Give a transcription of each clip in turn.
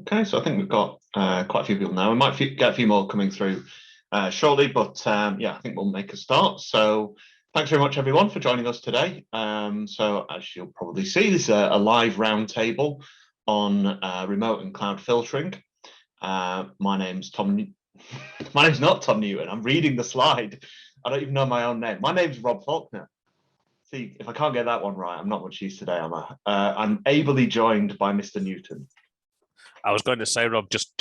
Okay, so I think we've got quite a few people now. We might get a few more coming through shortly, but yeah, I think we'll make a start. So thanks very much, everyone, for joining us today. So as you'll probably see, this is a live roundtable on remote and cloud filtering. My name's Tom. My name's not Tom Newton. I'm reading the slide. I don't even know my own name. My name's Rob Faulkner. See, if I can't get that one right, I'm not much use today, am I? I'm ably joined by Mr. Newton. I was going to say, Rob, just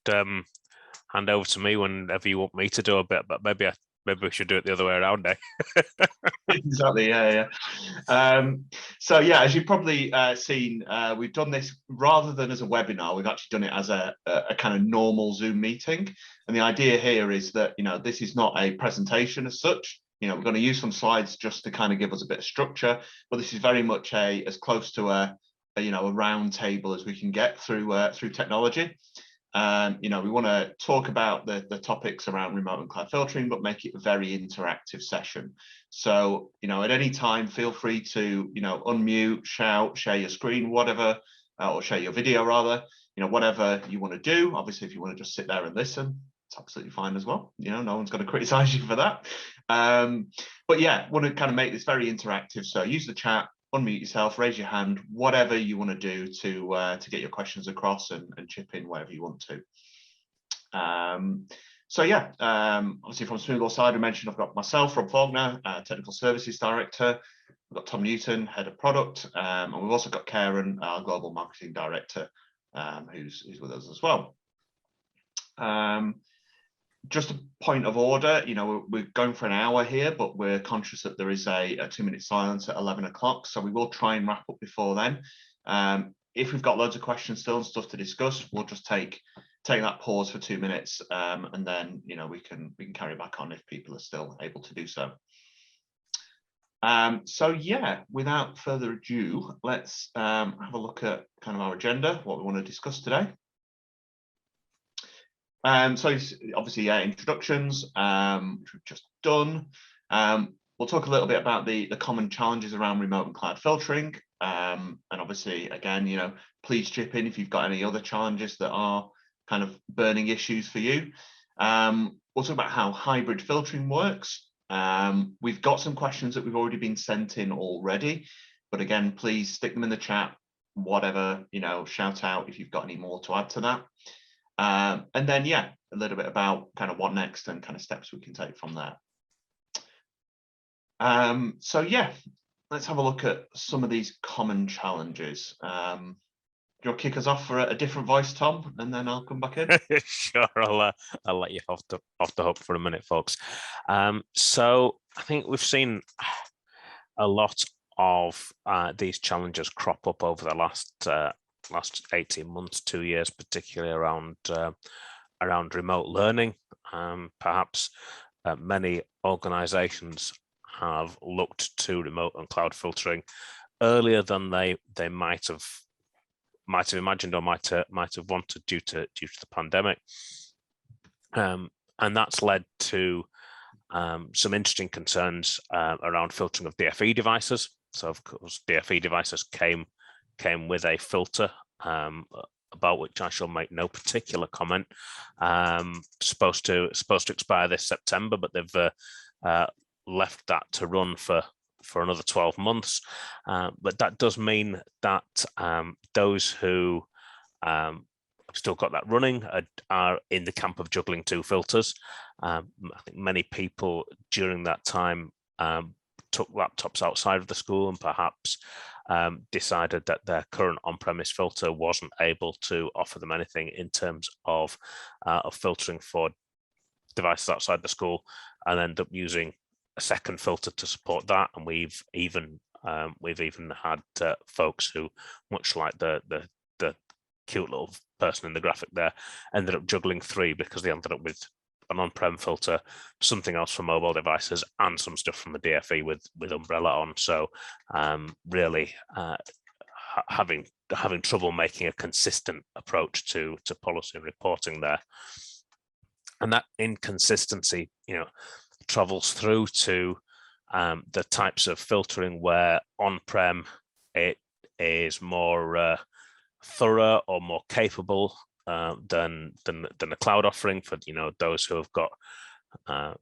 hand over to me whenever you want me to do a bit, but maybe we should do it the other way around, eh? Exactly, yeah. So yeah, as you've probably seen, we've done this rather than as a webinar. We've actually done it as a kind of normal Zoom meeting, and the idea here is that this is not a presentation as such. We're going to use some slides just to kind of give us a bit of structure, but this is very much as close to a round table as we can get through technology. We want to talk about the topics around remote and cloud filtering, but make it a very interactive session. So, at any time, feel free to, unmute, shout, share your screen, whatever, or share your video rather, whatever you want to do. Obviously, if you want to just sit there and listen, it's absolutely fine as well. No one's going to criticize you for that. But yeah, want to kind of make this very interactive. So use the chat, unmute yourself, raise your hand, whatever you want to do to get your questions across and chip in wherever you want to. So yeah, obviously from Smoothwall side, I mentioned I've got myself, Rob Faulkner, Technical Services Director. We've got Tom Newton, Head of Product, and we've also got Karen, our Global Marketing Director, who's with us as well. Just a point of order, we're going for an hour here, but we're conscious that there is a 2-minute silence at 11 o'clock. So we will try and wrap up before then. If we've got loads of questions still and stuff to discuss, we'll just take that pause for 2 minutes, and then we can carry back on if people are still able to do so. So yeah, without further ado, let's have a look at kind of our agenda, what we want to discuss today. So obviously, introductions, which we've just done. We'll talk a little bit about the common challenges around remote and cloud filtering. And obviously, again, please chip in if you've got any other challenges that are kind of burning issues for you. We'll talk about how hybrid filtering works. We've got some questions that we've already been sent in already, but again, please stick them in the chat, whatever, shout out if you've got any more to add to that. And then, yeah, a little bit about kind of what next and kind of steps we can take from there. So, yeah, let's have a look at some of these common challenges. Do you want to kick us off for a different voice, Tom, and then I'll come back in? Sure, I'll let you off the hook for a minute, folks. So I think we've seen a lot of these challenges crop up over the last 18 months, 2 years, particularly around remote learning. Perhaps many organizations have looked to remote and cloud filtering earlier than they might have imagined or might have wanted due to the pandemic. And that's led to some interesting concerns around filtering of DFE devices. So of course, DFE devices came with a filter about which I shall make no particular comment. Supposed to expire this September, but they've left that to run for another 12 months. But that does mean that those who have still got that running are in the camp of juggling two filters. I think many people during that time took laptops outside of the school and perhaps decided that their current on-premise filter wasn't able to offer them anything in terms of filtering for devices outside the school, and end up using a second filter to support that. And we've even had folks who, much like the cute little person in the graphic there, ended up juggling three because they ended up with an on-prem filter, something else for mobile devices, and some stuff from the DFE with Umbrella on. So really having trouble making a consistent approach to policy and reporting there. And that inconsistency, travels through to the types of filtering where on-prem it is more thorough or more capable than a cloud offering for those who have got a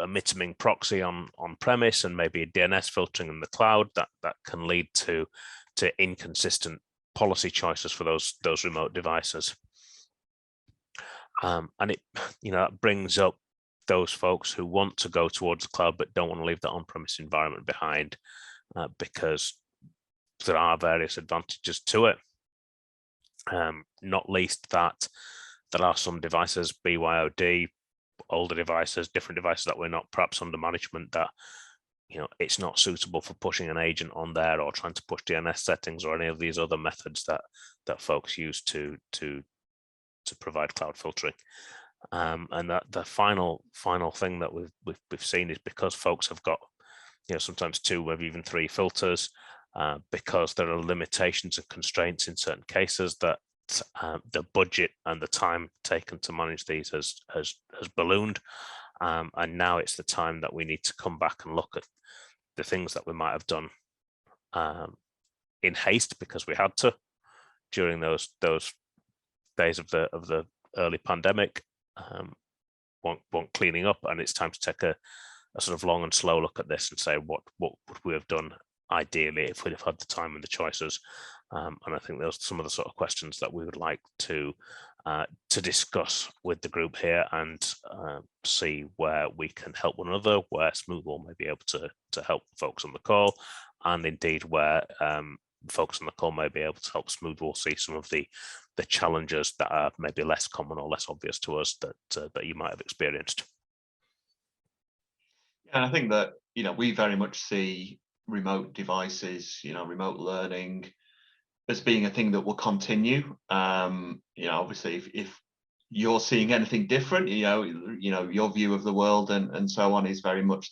mitaming proxy on premise and maybe a DNS filtering in the cloud. That can lead to inconsistent policy choices for those remote devices. And it that brings up those folks who want to go towards the cloud but don't want to leave that on-premise environment behind, because there are various advantages to it. Not least that there are some devices, BYOD, older devices, different devices that we're not perhaps under management, that it's not suitable for pushing an agent on there or trying to push DNS settings or any of these other methods that folks use to provide cloud filtering. And that the final thing that we've seen is, because folks have got sometimes 2, maybe even 3 filters, because there are limitations and constraints in certain cases, that the budget and the time taken to manage these has ballooned, and now it's the time that we need to come back and look at the things that we might have done in haste because we had to during those days of the early pandemic, want cleaning up, and it's time to take a sort of long and slow look at this and say what would we have done ideally if we'd have had the time and the choices. And I think those are some of the sort of questions that we would like to discuss with the group here, and see where we can help one another, where Smoothwall may be able to help folks on the call, and indeed where folks on the call may be able to help Smoothwall see some of the challenges that are maybe less common or less obvious to us that you might have experienced. And I think that we very much see remote devices, remote learning, as being a thing that will continue. Obviously, if you're seeing anything different, your view of the world and so on is very much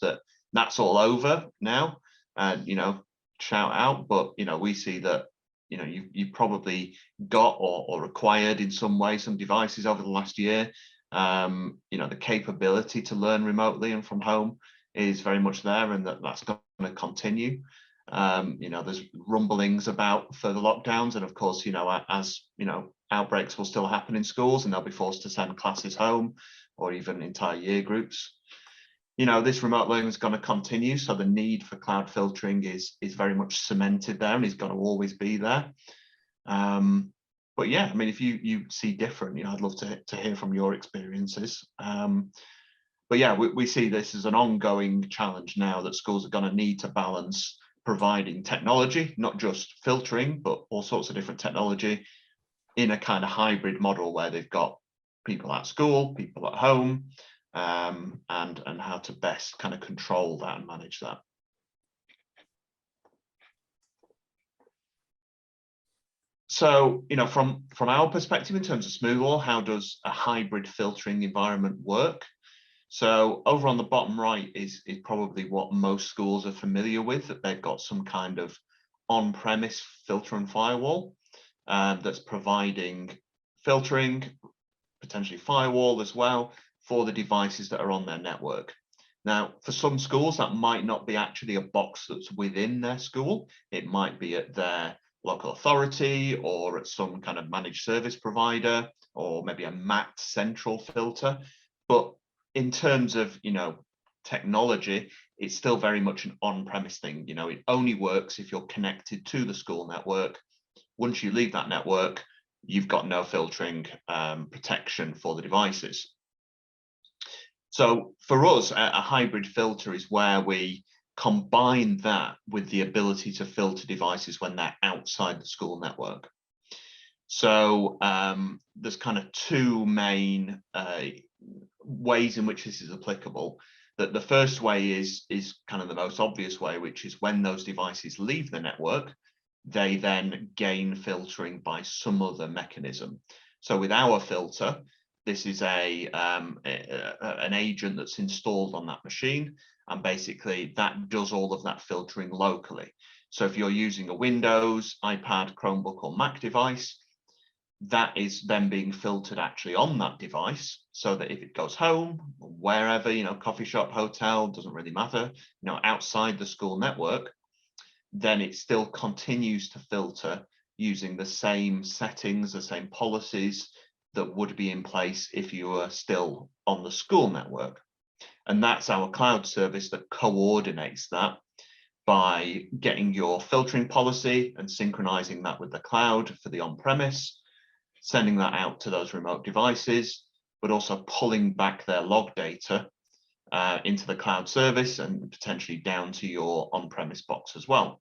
that's all over now. And shout out, but we see that you probably got or acquired in some way some devices over the last year. The capability to learn remotely and from home is very much there, and that's going to continue. There's rumblings about further lockdowns, and of course, as outbreaks will still happen in schools, and they'll be forced to send classes home or even entire year groups. This remote learning is going to continue, so the need for cloud filtering is very much cemented there, and is going to always be there. But yeah, I mean, if you see different, I'd love to hear from your experiences. But yeah, we see this as an ongoing challenge now, that schools are going to need to balance providing technology, not just filtering, but all sorts of different technology, in a kind of hybrid model where they've got people at school, people at home, and how to best kind of control that and manage that. So, from our perspective in terms of Smoothwall, how does a hybrid filtering environment work? So over on the bottom right is probably what most schools are familiar with, that they've got some kind of on-premise filter and firewall that's providing filtering, potentially firewall as well, for the devices that are on their network. Now, for some schools, that might not be actually a box that's within their school. It might be at their local authority or at some kind of managed service provider, or maybe a MAT central filter. But in terms of, technology, it's still very much an on-premise thing. It only works if you're connected to the school network. Once you leave that network, you've got no filtering protection for the devices. So for us, a hybrid filter is where we combine that with the ability to filter devices when they're outside the school network. So there's kind of 2 main ways in which this is applicable. That the first way is kind of the most obvious way, which is when those devices leave the network, they then gain filtering by some other mechanism. So with our filter, this is an agent that's installed on that machine, and basically that does all of that filtering locally. So if you're using a Windows, iPad, Chromebook, or Mac device, that is then being filtered actually on that device, so that if it goes home, wherever, coffee shop, hotel, doesn't really matter, outside the school network, then it still continues to filter using the same settings, the same policies that would be in place if you were still on the school network. And that's our cloud service that coordinates that by getting your filtering policy and synchronizing that with the cloud for the on-premise, sending that out to those remote devices, but also pulling back their log data into the cloud service and potentially down to your on-premise box as well.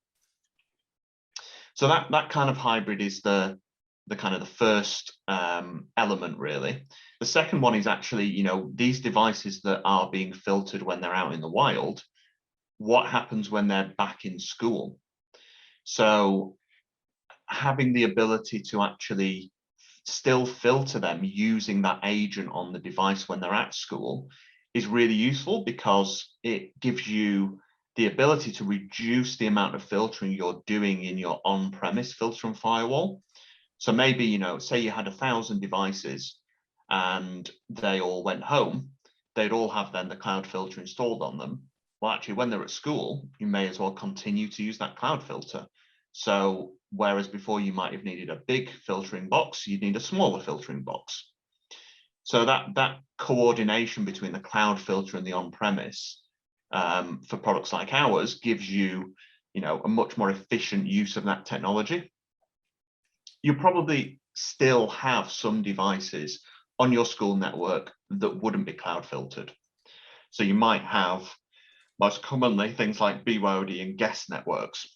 So that kind of hybrid is the kind of the first element, really. The second one is actually, you know, these devices that are being filtered when they're out in the wild, what happens when they're back in school? So having the ability to actually still filter them using that agent on the device when they're at school is really useful, because it gives you the ability to reduce the amount of filtering you're doing in your on-premise filter and firewall. So maybe, you know, say you had 1,000 devices and they all went home, they'd all have then the cloud filter installed on them. Well, actually, when they're at school, you may as well continue to use that cloud filter. So whereas before you might have needed a big filtering box, you'd need a smaller filtering box. So that coordination between the cloud filter and the on-premise for products like ours gives you, you know, a much more efficient use of that technology. You probably still have some devices on your school network that wouldn't be cloud filtered. So you might have, most commonly, things like BYOD and guest networks.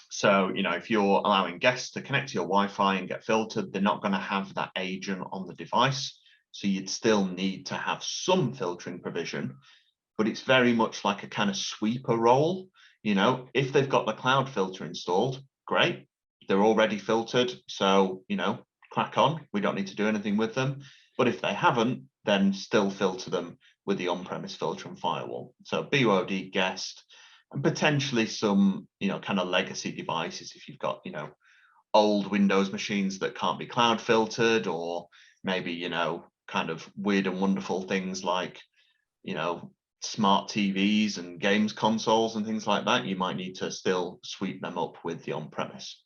So, you know, if you're allowing guests to connect to your Wi-Fi and get filtered, they're not going to have that agent on the device. So you'd still need to have some filtering provision, but it's very much like a kind of sweeper role. You know, if they've got the cloud filter installed, great. They're already filtered. So, you know, crack on. We don't need to do anything with them. But if they haven't, then still filter them with the on-premise filter and firewall. So BOD, guest, and potentially some, you know, kind of legacy devices if you've got, you know, old Windows machines that can't be cloud filtered, or maybe, you know, kind of weird and wonderful things like, you know, smart TVs and games consoles and things like that. You might need to still sweep them up with the on-premise.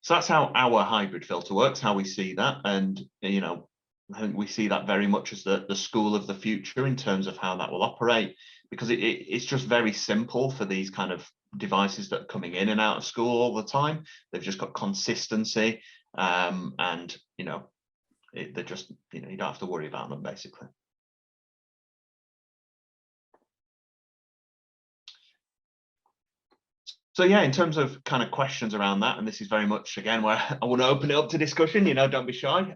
So that's how our hybrid filter works, how we see that. And, you know, I think we see that very much as the school of the future in terms of how that will operate, because it's just very simple for these kind of devices that are coming in and out of school all the time. They've just got consistency, and, you know, they're just, you know, you don't have to worry about them, basically. So yeah, in terms of kind of questions around that, and this is very much, again, where I want to open it up to discussion, you know, don't be shy.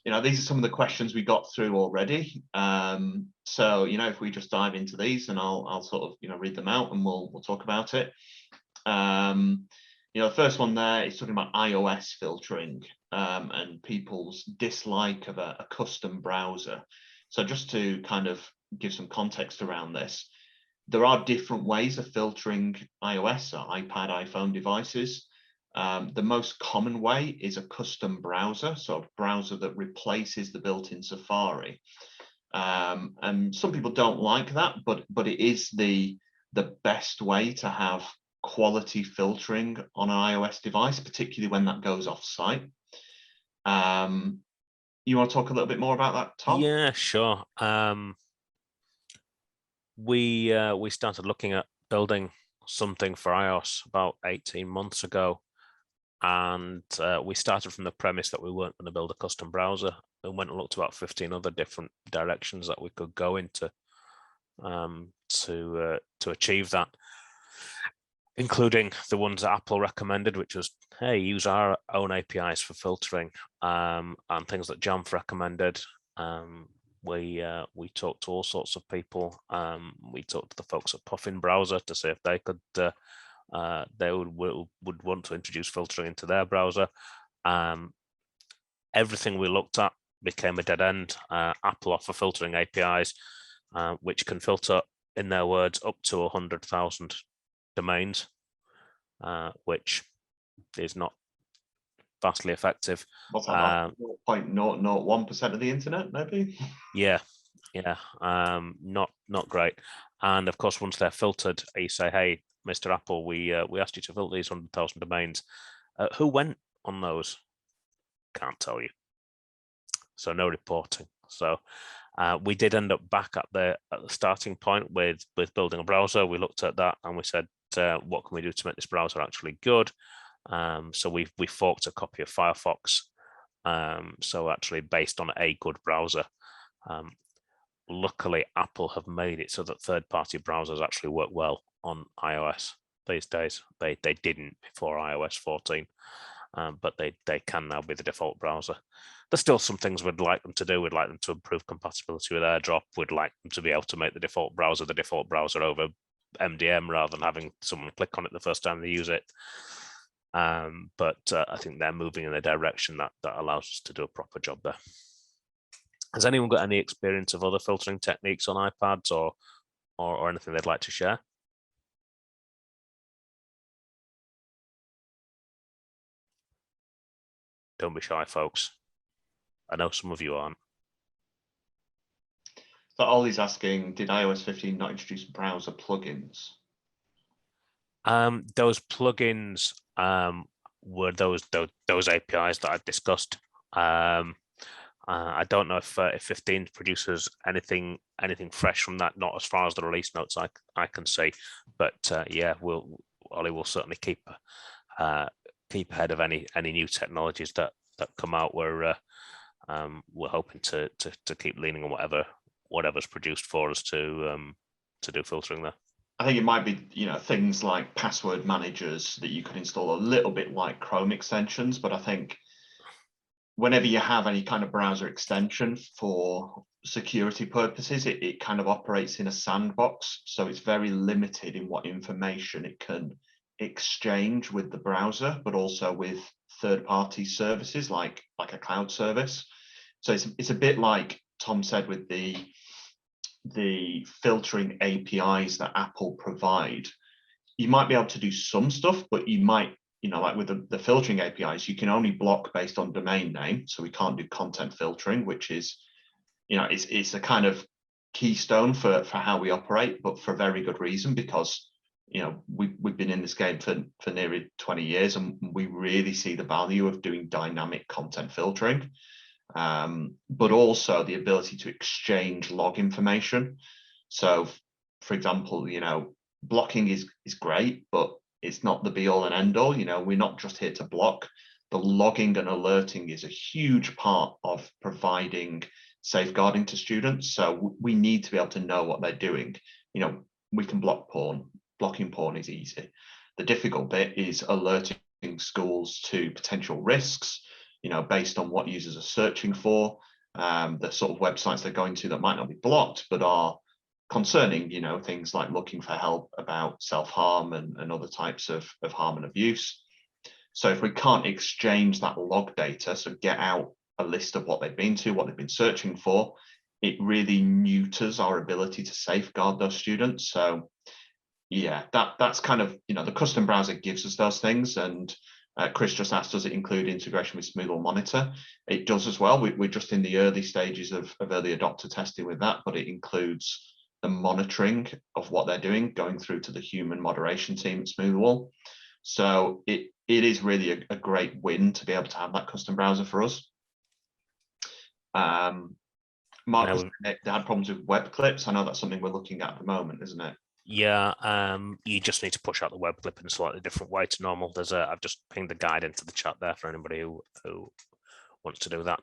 You know, these are some of the questions we got through already. So, you know, if we just dive into these, and I'll sort of, you know, read them out and we'll talk about it. You know, the first one there is talking about iOS filtering and people's dislike of a custom browser. So just to kind of give some context around this, there are different ways of filtering iOS or iPad, iPhone devices. The most common way is a custom browser, so a browser that replaces the built-in Safari. And some people don't like that, but it is the best way to have quality filtering on an iOS device, particularly when that goes off-site. You want to talk a little bit more about that, Tom? Yeah, sure. We started looking at building something for iOS about 18 months ago, and we started from the premise that we weren't going to build a custom browser, and went and looked about 15 other different directions that we could go into to achieve that, including the ones that Apple recommended, which was, hey, use our own APIs for filtering, and things that Jamf recommended. We talked to all sorts of people. We talked to the folks at Puffin Browser to see if they could they would want to introduce filtering into their browser. Everything we looked at became a dead end. Apple offer filtering APIs, which can filter, in their words, up to 100,000 domains, which is not vastly effective. What's that, 0.001% of the internet, maybe? Yeah, not great. And of course, once they're filtered, you say, hey, Mr. Apple, we asked you to filter these 100,000 domains. Who went on those? Can't tell you. So no reporting. So we did end up back at the starting point with building a browser. We looked at that and we said, what can we do to make this browser actually good? So we forked a copy of Firefox. So actually based on a good browser. Luckily, Apple have made it so that third-party browsers actually work well on iOS these days. They didn't before iOS 14, but they can now be the default browser. There's still some things we'd like them to do. We'd like them to improve compatibility with AirDrop. We'd like them to be able to make the default browser over MDM rather than having someone click on it the first time they use it. But I think they're moving in a direction that allows us to do a proper job there. Has anyone got any experience of other filtering techniques on iPads or anything they'd like to share? Don't be shy, folks. I know some of you aren't. So Ollie's asking, did iOS 15 not introduce browser plugins? Those plugins were those APIs that I discussed. I don't know if 15 produces anything fresh from that, not as far as the release notes I can see, but yeah, Ollie will certainly keep ahead of any new technologies that come out. We're hoping to keep leaning on whatever's produced for us to do filtering there. I think it might be, things like password managers that you could install a little bit like Chrome extensions, but I think whenever you have any kind of browser extension for security purposes, it kind of operates in a sandbox. So it's very limited in what information it can exchange with the browser, but also with third-party services like a cloud service. So it's a bit like Tom said with the filtering APIs that Apple provide. You might be able to do some stuff, but you might, like with the filtering APIs, you can only block based on domain name. So we can't do content filtering, which is, it's a kind of keystone for how we operate, but for a very good reason, because, we've been in this game for nearly 20 years, and we really see the value of doing dynamic content filtering. But also the ability to exchange log information. So, for example, blocking is great, but it's not the be all and end all. We're not just here to block. The logging and alerting is a huge part of providing safeguarding to students. So we need to be able to know what they're doing. We can block porn. Blocking porn is easy. The difficult bit is alerting schools to potential risks, based on what users are searching for, the sort of websites they're going to that might not be blocked, but are concerning, things like looking for help about self-harm and other types of harm and abuse. So if we can't exchange that log data, so get out a list of what they've been to, what they've been searching for, it really neuters our ability to safeguard those students. So yeah, that's kind of, the custom browser gives us those things. And Chris just asked, does it include integration with Smoothwall Monitor? It does as well. We're just in the early stages of early adopter testing with that, but it includes the monitoring of what they're doing, going through to the human moderation team at Smoothwall. So it is really a great win to be able to have that custom browser for us. Mark, they had problems with web clips. I know that's something we're looking at the moment, isn't it? Yeah, you just need to push out the web clip in a slightly different way to normal. I've just pinged the guide into the chat there for anybody who wants to do that.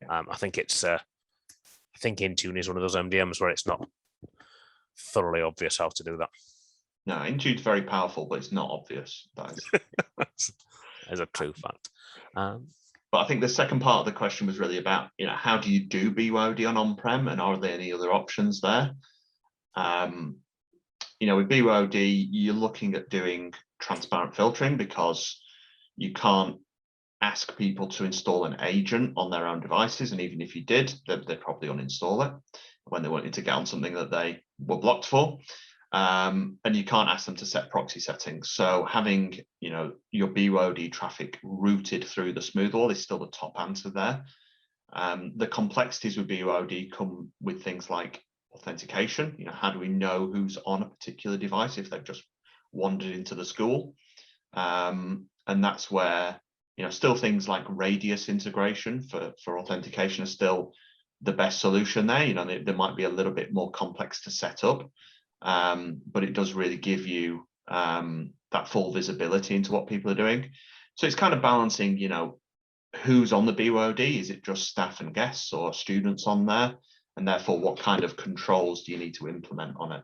I think Intune is one of those MDMs where it's not thoroughly obvious how to do that. No, Intune's very powerful, but it's not obvious. That is a true fact. But I think the second part of the question was really about, how do you do BYOD on-prem, and are there any other options there? With BYOD, you're looking at doing transparent filtering, because you can't ask people to install an agent on their own devices. And even if you did, they'd probably uninstall it when they wanted to get on something that they were blocked for. And you can't ask them to set proxy settings. So having, your BYOD traffic routed through the Smoothwall is still the top answer there. The complexities with BYOD come with things like authentication. How do we know who's on a particular device if they've just wandered into the school. And that's where, still things like radius integration for authentication are still the best solution there. They might be a little bit more complex to set up, but it does really give you that full visibility into what people are doing. So it's kind of balancing, who's on the BYOD? Is it just staff and guests or students on there? And therefore, what kind of controls do you need to implement on it?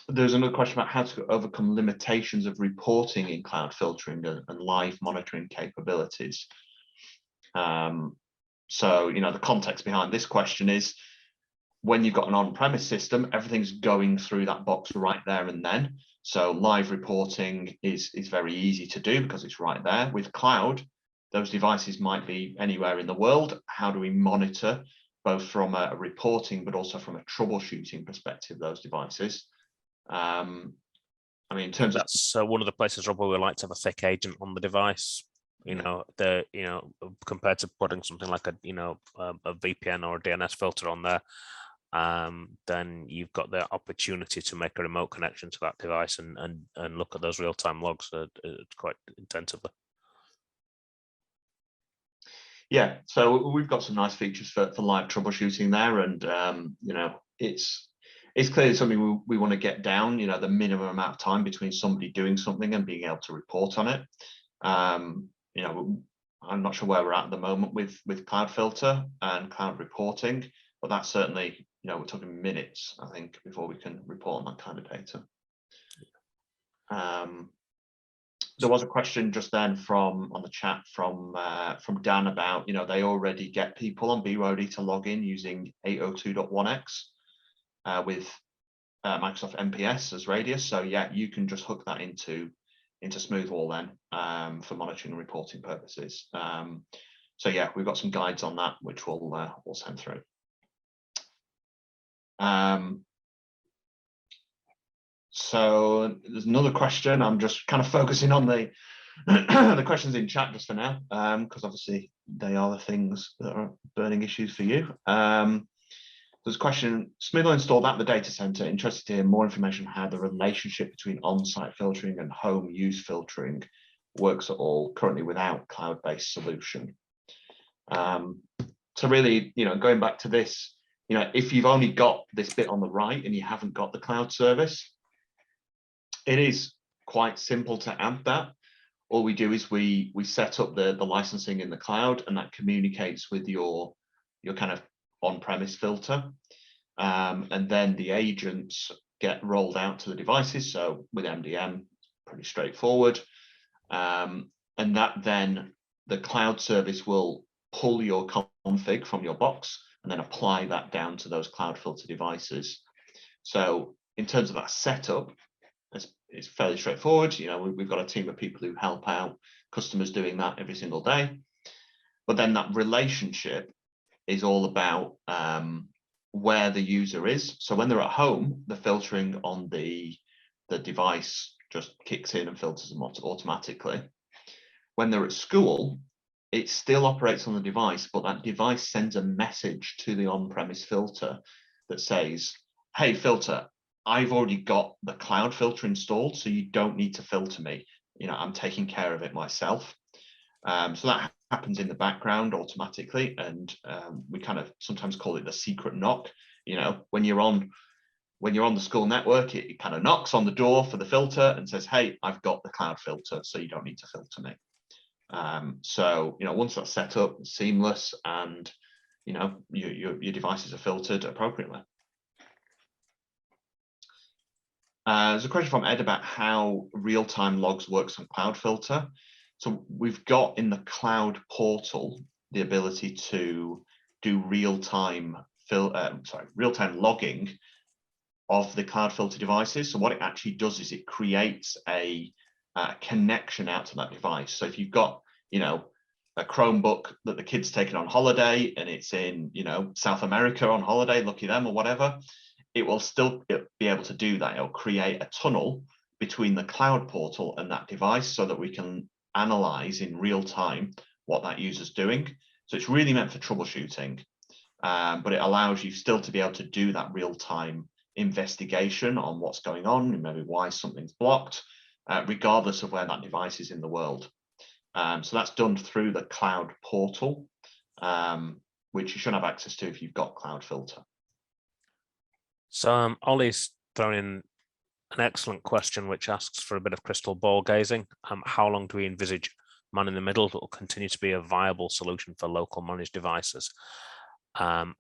There's another question about how to overcome limitations of reporting in cloud filtering and live monitoring capabilities. So, the context behind this question is, when you've got an on-premise system, everything's going through that box right there and then. So live reporting is very easy to do because it's right there. With cloud, those devices might be anywhere in the world. How do we monitor, both from a reporting but also from a troubleshooting perspective, those devices? I mean, in terms of that's one of the places, Rob, where we like to have a thick agent on the device. Compared to putting something like a VPN or a DNS filter on there, then you've got the opportunity to make a remote connection to that device and look at those real-time logs quite intensively. Yeah, so we've got some nice features for live troubleshooting there, and it's clearly something we want to get down. The minimum amount of time between somebody doing something and being able to report on it. I'm not sure where we're at the moment with Cloud Filter and cloud reporting, but that's certainly, we're talking minutes, I think, before we can report on that kind of data. There was a question just then on the chat from Dan about, they already get people on BYOD to log in using 802.1x with Microsoft MPS as radius. So yeah, you can just hook that into Smoothwall then for monitoring and reporting purposes. So yeah, we've got some guides on that, which we'll send through. So there's another question. I'm just kind of focusing on the the questions in chat just for now, because obviously they are the things that are burning issues for you. There's a question: Smoothwall installed at the data center. Interested to hear more information on how the relationship between on-site filtering and home use filtering works at all currently without cloud-based solution. So really, going back to this, if you've only got this bit on the right and you haven't got the cloud service, it is quite simple to add that. All we do is we set up the licensing in the cloud, and that communicates with your kind of on-premise filter, and then the agents get rolled out to the devices. So with MDM, pretty straightforward, and that then the cloud service will pull your config from your box and then apply that down to those cloud filter devices. So in terms of that setup, it's fairly straightforward. We've got a team of people who help out customers doing that every single day. But then that relationship is all about where the user is. So when they're at home, the filtering on the device just kicks in and filters them automatically. When they're at school, it still operates on the device, but that device sends a message to the on-premise filter that says, hey, filter, I've already got the cloud filter installed, so you don't need to filter me. I'm taking care of it myself. So that happens in the background automatically, and we kind of sometimes call it the secret knock. When you're on the school network, it kind of knocks on the door for the filter and says, hey, I've got the cloud filter, so you don't need to filter me. So once that's set up, it's seamless, and your devices are filtered appropriately. There's a question from Ed about how real-time logs works on Cloud Filter. So we've got in the cloud portal the ability to do real-time logging of the Cloud Filter devices. So what it actually does is it creates a connection out to that device. So if you've got a Chromebook that the kid's taken on holiday and it's in South America on holiday, lucky them or whatever, it will still be able to do that. It'll create a tunnel between the cloud portal and that device so that we can analyze in real time what that user's doing. So it's really meant for troubleshooting. but it allows you still to be able to do that real-time investigation on what's going on and maybe why something's blocked, regardless of where that device is in the world. So that's done through the cloud portal, which you should have access to if you've got Cloud Filter. So Ollie's thrown in an excellent question, which asks for a bit of crystal ball gazing. How long do we envisage man in the middle will continue to be a viable solution for local managed devices?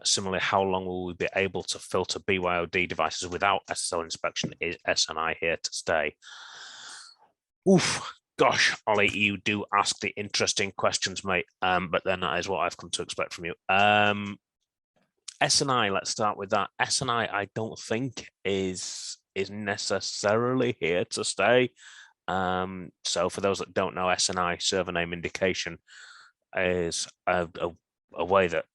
Similarly, how long will we be able to filter BYOD devices without SSL inspection? Is SNI here to stay? Oof, gosh, Ollie, you do ask the interesting questions, mate. But then that is what I've come to expect from you. SNI, let's start with that. SNI, I don't think is necessarily here to stay. So for those that don't know, SNI, server name indication, is a way that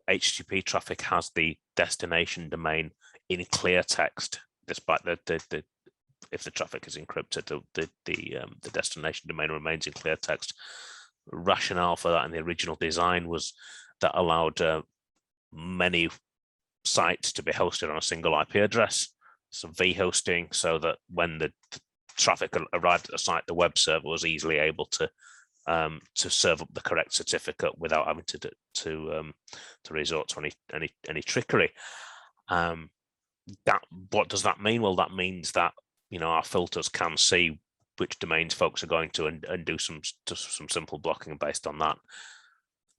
HTTP traffic has the destination domain in clear text, despite the if the traffic is encrypted, the destination domain remains in clear text. Rationale for that in the original design was that allowed many sites to be hosted on a single IP address, so v-hosting, so that when the traffic arrived at the site, the web server was easily able to serve up the correct certificate without having to resort to any trickery. What does that mean? Well, that means that our filters can see which domains folks are going to and do some simple blocking based on that.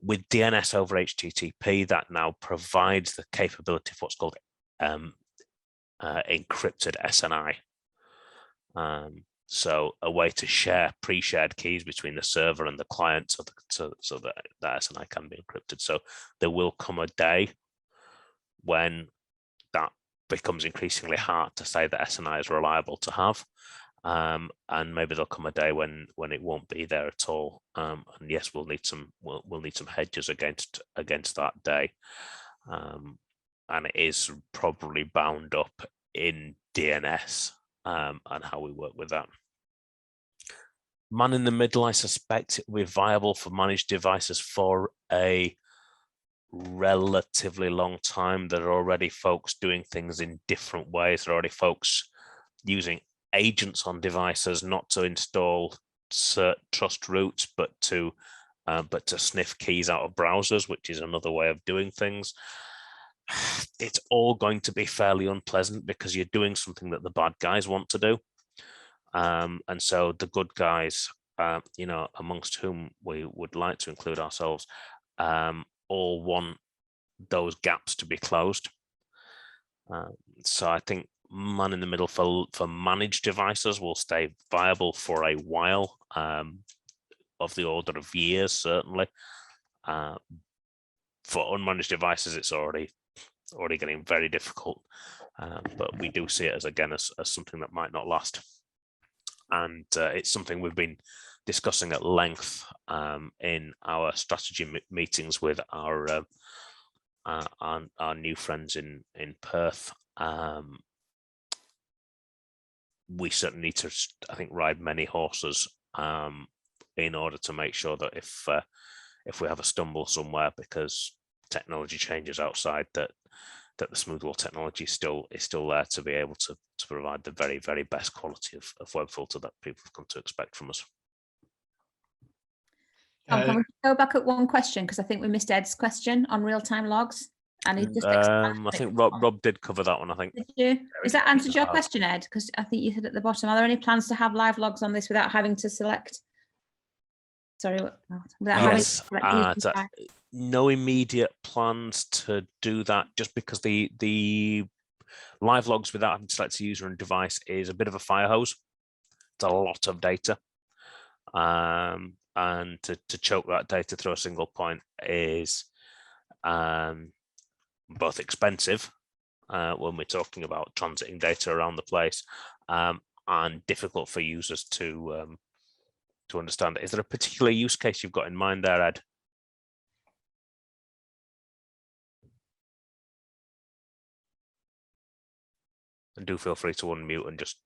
With DNS over HTTP, that now provides the capability of what's called encrypted SNI. So a way to share pre-shared keys between the server and the client so that SNI can be encrypted. So there will come a day when that becomes increasingly hard to say that SNI is reliable to have. And maybe there'll come a day when it won't be there at all. And yes, we'll need some hedges against that day. And it is probably bound up in DNS and how we work with that. Man in the middle, I suspect it will be viable for managed devices for a relatively long time. There are already folks doing things in different ways. There are already folks using agents on devices, not to install trust roots, but to sniff keys out of browsers, which is another way of doing things. It's all going to be fairly unpleasant because you're doing something that the bad guys want to do. And so the good guys, amongst whom we would like to include ourselves, all want those gaps to be closed. So I think man in the middle for managed devices will stay viable for a while, of the order of years, certainly. For unmanaged devices, it's already getting very difficult, but we do see it as something that might not last. And it's something we've been discussing at length in our strategy meetings with our new friends in Perth. We certainly need to, I think, ride many horses in order to make sure that if we have a stumble somewhere because technology changes outside, that the Smoothwall technology is still there to be able to provide the very, very best quality of web filter that people have come to expect from us. Can we go back at one question, because I think we missed Ed's question on real-time logs? And he just I think Rob did cover that one, I think. Did you? Is that answered your question, Ed? Because I think you said at the bottom, are there any plans to have live logs on this without having to select? Sorry, yes, no immediate plans to do that, just because the live logs without having to select a user and device is a bit of a fire hose. It's a lot of data. And to choke that data through a single point is both expensive when we're talking about transiting data around the place, and difficult for users to understand. Is there a particular use case you've got in mind there, Ed? And do feel free to unmute and just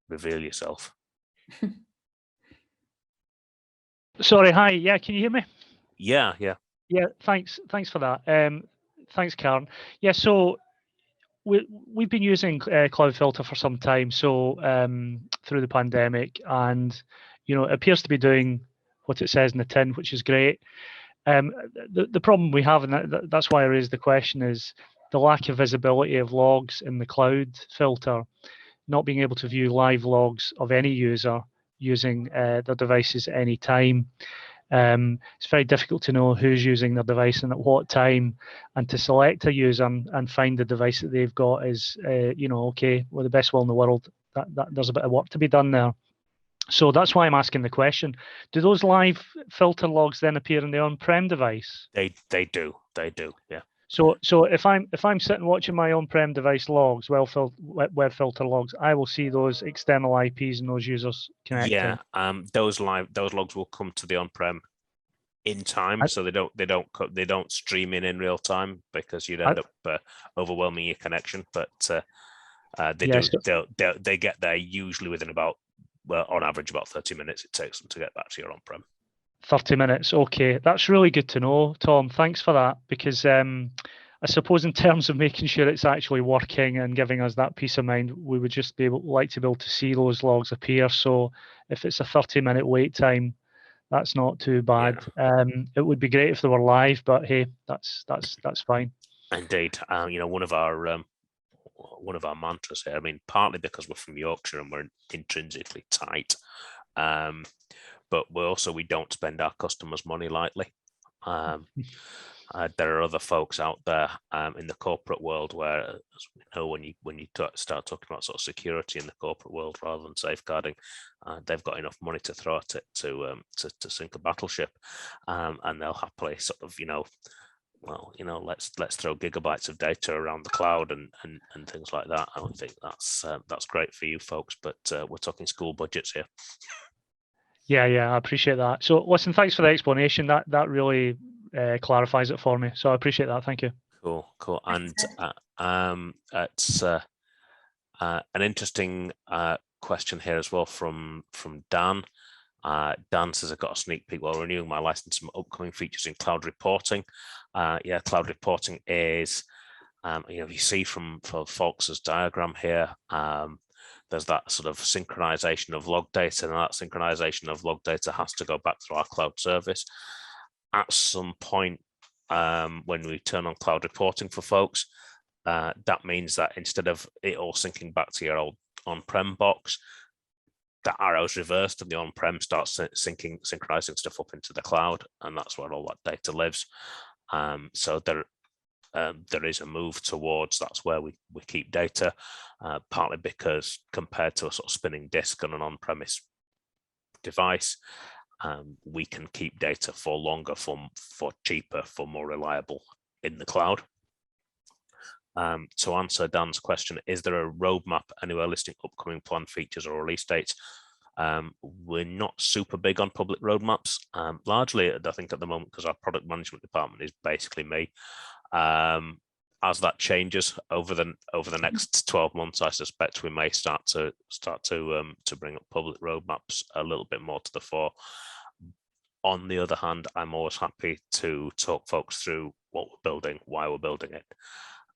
reveal yourself. Sorry, hi. Yeah, can you hear me? Yeah. Yeah, thanks for that. Thanks, Karen. Yeah, so we've been using Cloud Filter for some time, so through the pandemic, and it appears to be doing what it says in the tin, which is great. The problem we have, and that's why I raised the question, is the lack of visibility of logs in the Cloud Filter, not being able to view live logs of any user using their devices at any time. It's very difficult to know who's using their device and at what time, and to select a user and find the device that they've got is, okay, with the best will in the world, that there's a bit of work to be done there. So that's why I'm asking the question. Do those live filter logs then appear in the on-prem device? They do, yeah. So if I'm sitting watching my on-prem device logs, web filter logs, I will see those external IPs and those users connecting. Yeah, those logs will come to the on-prem in time, so they don't stream in real time, because you'd end up overwhelming your connection. But they get there usually within about, well, on average about 30 minutes it takes them to get back to your on-prem. 30 minutes, okay, that's really good to know, Tom. Thanks for that, because I suppose in terms of making sure it's actually working and giving us that peace of mind, we would just like to be able to see those logs appear. So if it's a 30-minute wait time, that's not too bad. Yeah. It would be great if they were live, but hey, that's fine. Indeed, one of our mantras here. I mean, partly because we're from Yorkshire and we're intrinsically tight, but we don't spend our customers' money lightly. There are other folks out there in the corporate world where, as we know, when you start talking about sort of security in the corporate world rather than safeguarding, they've got enough money to throw at it to sink a battleship, and they'll happily sort of let's throw gigabytes of data around the cloud and things like that. I don't think that's great for you folks, but we're talking school budgets here. Yeah, I appreciate that. So listen, thanks for the explanation. That really clarifies it for me. So I appreciate that. Thank you. Cool. And it's an interesting question here as well from Dan. Dan says, I've got a sneak peek while renewing my license, some upcoming features in cloud reporting. Cloud reporting is, you see from Faulkner's diagram here, there's that sort of synchronization of log data, and that synchronization of log data has to go back through our cloud service. At some point, when we turn on cloud reporting for folks, that means that instead of it all syncing back to your old on-prem box, the arrow's reversed and the on-prem starts synchronizing stuff up into the cloud, and that's where all that data lives. So there is a move towards that's where we keep data, partly because compared to a sort of spinning disk on an on-premise device, we can keep data for longer, for cheaper, for more reliable in the cloud. To answer Dan's question, is there a roadmap anywhere listing upcoming planned features or release dates? We're not super big on public roadmaps, largely I think at the moment because our product management department is basically me. As that changes over the next 12 months, I suspect we may start to bring up public roadmaps a little bit more to the fore. On the other hand, I'm always happy to talk folks through what we're building, why we're building it,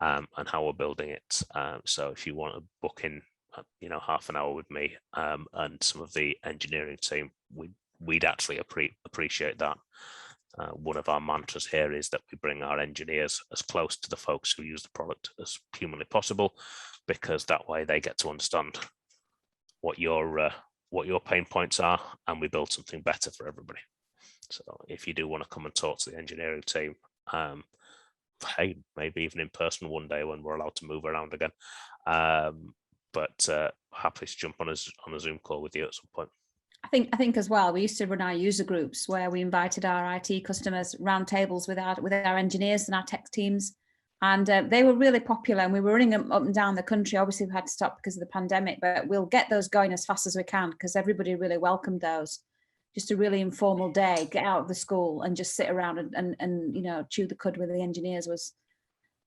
and how we're building it. So if you want to book in, half an hour with me and some of the engineering team, we'd actually appreciate that. One of our mantras here is that we bring our engineers as close to the folks who use the product as humanly possible, because that way they get to understand what your pain points are, and we build something better for everybody. So if you do want to come and talk to the engineering team, hey, maybe even in person one day when we're allowed to move around again, but happy to jump on a Zoom call with you at some point. I think as well, we used to run our user groups where we invited our IT customers roundtables with our engineers and our tech teams, and they were really popular, and we were running them up and down the country. Obviously we had to stop because of the pandemic, but we'll get those going as fast as we can because everybody really welcomed those. Just a really informal day, get out of the school and just sit around and chew the cud with the engineers.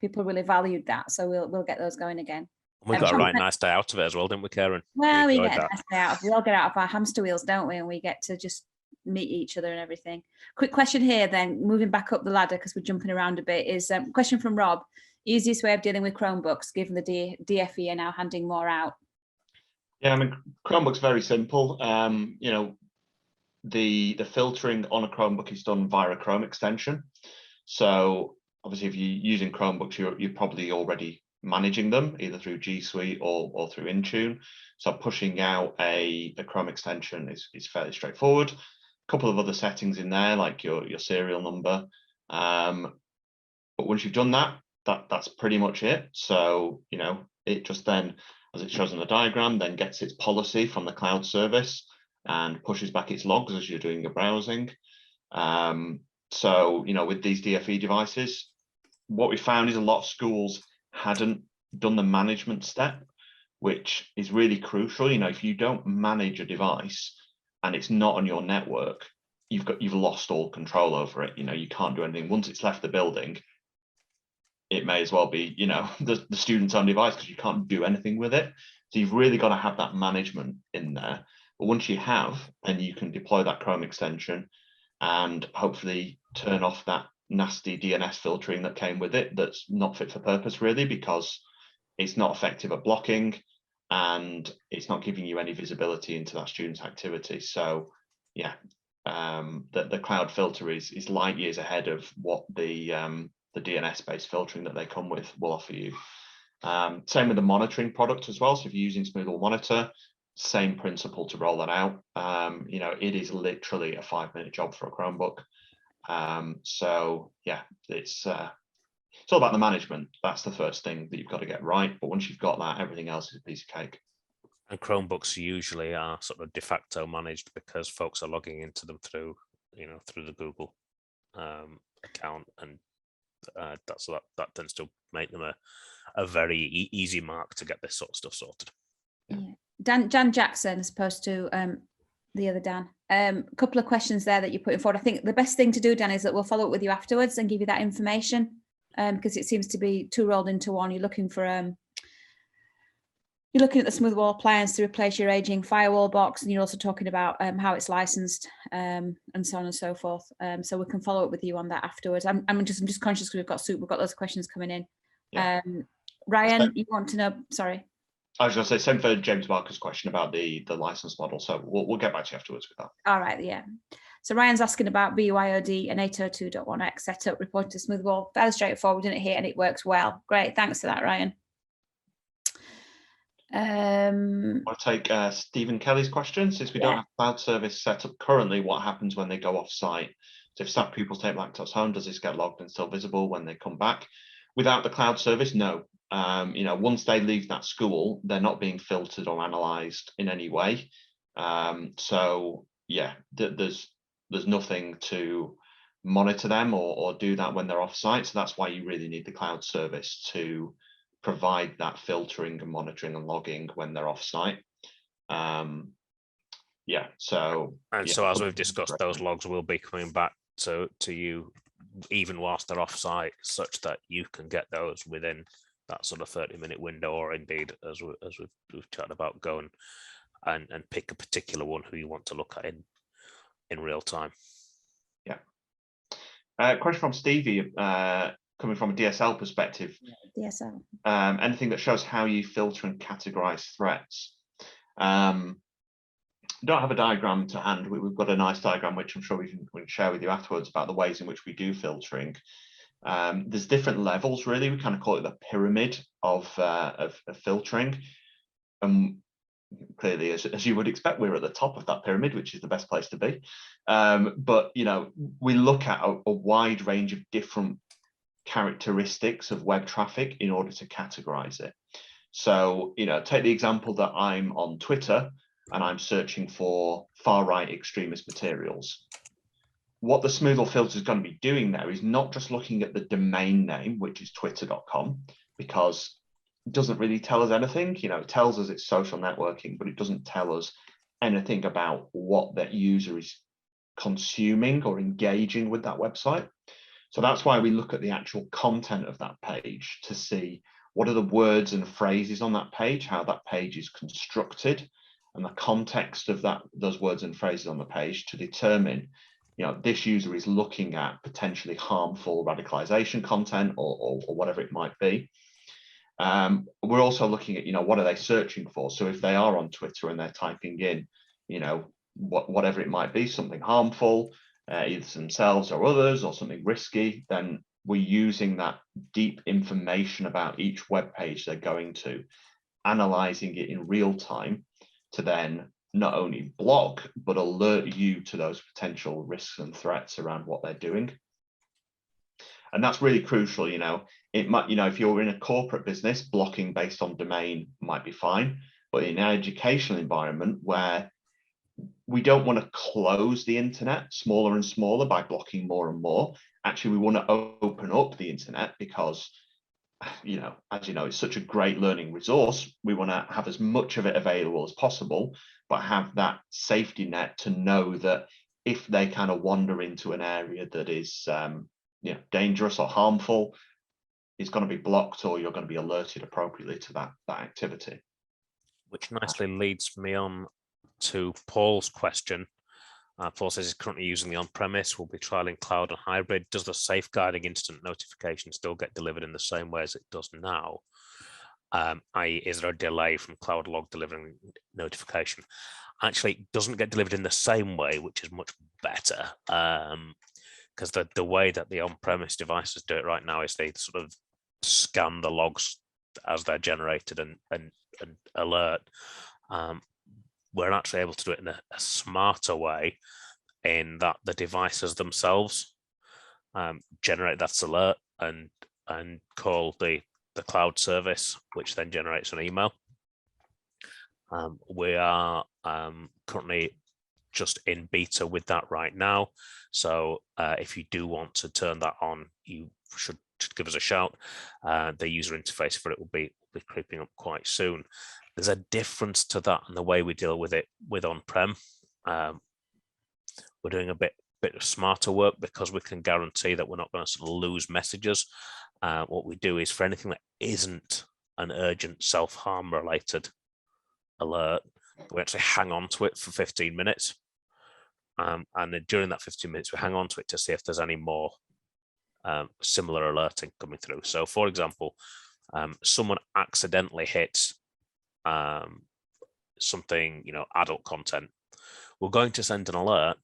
People really valued that, so we'll get those going again. We got a right nice day out of it as well, didn't we, Karen? Well, we get a nice day out. We all get out of our hamster wheels, don't we? And we get to just meet each other and everything. Quick question here then, moving back up the ladder because we're jumping around a bit, is a question from Rob. Easiest way of dealing with Chromebooks, given the DFE are now handing more out? Yeah, I mean, Chromebook's very simple. You know, the filtering on a Chromebook is done via a Chrome extension. So obviously, if you're using Chromebooks, you're probably already managing them either through G Suite or through Intune. So pushing out a Chrome extension is fairly straightforward. A couple of other settings in there, like your serial number. But once you've done that, that's pretty much it. So, you know, it just then, as it shows on the diagram, then gets its policy from the cloud service and pushes back its logs as you're doing your browsing. So, you know, with these DFE devices, what we found is a lot of schools hadn't done the management step, which is really crucial. You know, if you don't manage a device and it's not on your network, you've lost all control over it. You know, you can't do anything. Once it's left the building, it may as well be, you know, the student's own device, because you can't do anything with it. So you've really got to have that management in there. But once you have, then you can deploy that Chrome extension and hopefully turn off that nasty DNS filtering that came with it, that's not fit for purpose really, because it's not effective at blocking and it's not giving you any visibility into that student's activity. So yeah, the cloud filter is light years ahead of what the DNS-based filtering that they come with will offer you. Same with the monitoring product as well. So if you're using Smoothwall Monitor, same principle to roll that out. You know, it is literally a 5-minute job for a Chromebook. So yeah, it's all about the management. That's the first thing that you've got to get right. But once you've got that, everything else is a piece of cake. And Chromebooks usually are sort of de facto managed because folks are logging into them through, you know, through the Google account, and that tends to make them a very easy mark to get this sort of stuff sorted. Yeah. Dan Jackson, as opposed to the other Dan. A couple of questions there that you're putting forward. I think the best thing to do, Dan, is that we'll follow up with you afterwards and give you that information, because it seems to be two rolled into one. You're looking for you're looking at the Smoothwall appliance to replace your aging firewall box, and you're also talking about how it's licensed, and so on and so forth. So we can follow up with you on that afterwards. I'm just conscious because we've got lots of questions coming in. Yeah. Ryan, you want to know? Sorry. I was going to say, same for James Barker's question about the license model. So we'll get back to you afterwards with that. All right, yeah. So Ryan's asking about BYOD and 802.1x setup reported to Smoothwall. Fairly straightforward, didn't it hit, and it works well. Great, thanks for that, Ryan. I'll take Stephen Kelly's question. Since we don't have cloud service set up currently, what happens when they go off site? So if staff pupils take laptops home, does this get logged and still visible when they come back? Without the cloud service, no. You know, once they leave that school, they're not being filtered or analyzed in any way. So yeah, there's nothing to monitor them or do that when they're off site. So that's why you really need the cloud service to provide that filtering and monitoring and logging when they're off site. Yeah, so so as we've discussed, those logs will be coming back to you even whilst they're off site, such that you can get those within that sort of 30-minute window, or indeed, as we've chatted about, going and pick a particular one who you want to look at in real time. Yeah. Question from Stevie, coming from a DSL perspective. DSL. Anything that shows how you filter and categorize threats. Don't have a diagram to hand. We've got a nice diagram, which I'm sure we can share with you afterwards, about the ways in which we do filtering. There's different levels, really. We kind of call it the pyramid of filtering. Clearly, as you would expect, we're at the top of that pyramid, which is the best place to be. But you know, we look at a wide range of different characteristics of web traffic in order to categorize it. So, you know, take the example that I'm on Twitter and I'm searching for far-right extremist materials. What the Smoothwall filter is going to be doing there is not just looking at the domain name, which is twitter.com, because it doesn't really tell us anything. You know, it tells us it's social networking, but it doesn't tell us anything about what that user is consuming or engaging with that website. So that's why we look at the actual content of that page to see what are the words and phrases on that page, how that page is constructed, and the context of those words and phrases on the page to determine, this user is looking at potentially harmful radicalization content or whatever it might be. We're also looking at, what are they searching for? So if they are on Twitter and they're typing in, whatever it might be, something harmful, either to themselves or others, or something risky, then we're using that deep information about each web page they're going to, analyzing it in real time to then not only block, but alert you to those potential risks and threats around what they're doing. And that's really crucial. It might, if you're in a corporate business, blocking based on domain might be fine, but in an educational environment where we don't want to close the internet smaller and smaller by blocking more and more. Actually, we want to open up the internet because, as you know, it's such a great learning resource. We want to have as much of it available as possible, but have that safety net to know that if they kind of wander into an area that is dangerous or harmful, it's going to be blocked, or you're going to be alerted appropriately to that activity. Which nicely leads me on to Paul's question. Paul says he's currently using the on-premise, will be trialing cloud and hybrid. Does the safeguarding instant notification still get delivered in the same way as it does now? I.e., is there a delay from cloud log delivering notification? Actually, it doesn't get delivered in the same way, which is much better. Because the way that the on-premise devices do it right now is they sort of scan the logs as they're generated and alert. We're actually able to do it in a smarter way, in that the devices themselves generate that alert and call the cloud service, which then generates an email. We are currently just in beta with that right now. So if you do want to turn that on, you should give us a shout. The user interface for it will be creeping up quite soon. There's a difference to that and the way we deal with it with on-prem. We're doing a bit of smarter work because we can guarantee that we're not going to sort of lose messages. What we do is, for anything that isn't an urgent self-harm related alert, we actually hang on to it for 15 minutes. And then during that 15 minutes, we hang on to it to see if there's any more similar alerting coming through. So for example, someone accidentally hits something, adult content, we're going to send an alert,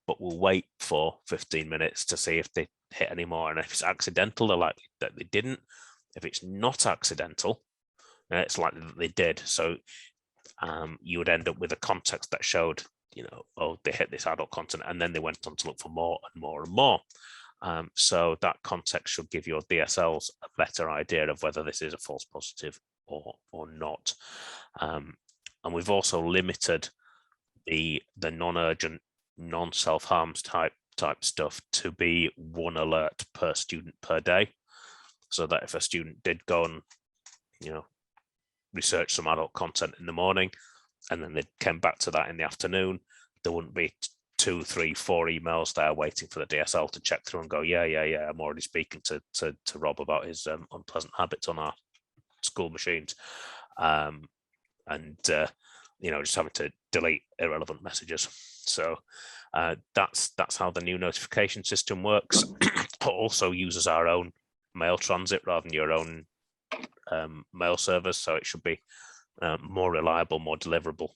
but we'll wait for 15 minutes to see if they hit any more. And if it's accidental, they're likely that they didn't. If it's not accidental, it's likely that they did. So you would end up with a context that showed, oh, they hit this adult content, and then they went on to look for more and more and more. So that context should give your DSLs a better idea of whether this is a false positive or not. And we've also limited the non-urgent, non-self-harms type stuff to be 1 alert per student per day, so that if a student did go and research some adult content in the morning and then they came back to that in the afternoon, there wouldn't be 2, 3, 4 emails there waiting for the DSL to check through and go, yeah, I'm already speaking to Rob about his unpleasant habits on our school machines, just having to delete irrelevant messages. So that's how the new notification system works. It also uses our own mail transit rather than your own mail servers, so it should be more reliable, more deliverable.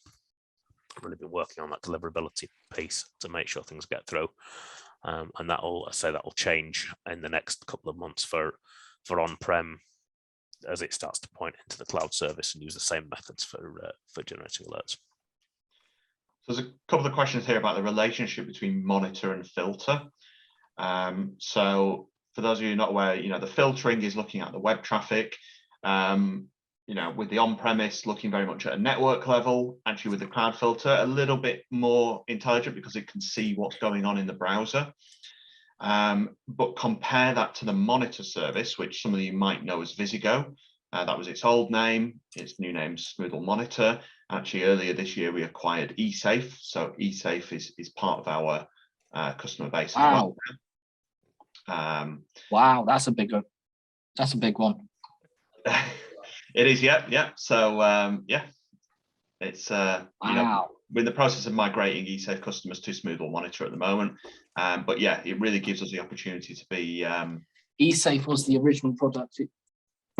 I've really been working on that deliverability piece to make sure things get through, and that'll change in the next couple of months for on-prem, as it starts to point into the cloud service and use the same methods for generating alerts. So there's a couple of questions here about the relationship between monitor and filter. So for those of you not aware, the filtering is looking at the web traffic. With the on-premise looking very much at a network level. Actually, with the cloud filter, a little bit more intelligent because it can see what's going on in the browser. But compare that to the monitor service, which some of you might know as Visigo. That was its old name. Its new name is Smoothwall Monitor. Actually, earlier this year, we acquired eSafe. So eSafe is part of our customer base. Wow. As well. Wow, that's a big one. It is, yeah. So, It's Wow. we're in the process of migrating eSafe customers to Smoothwall Monitor at the moment, but yeah, it really gives us the opportunity to be. eSafe was the original product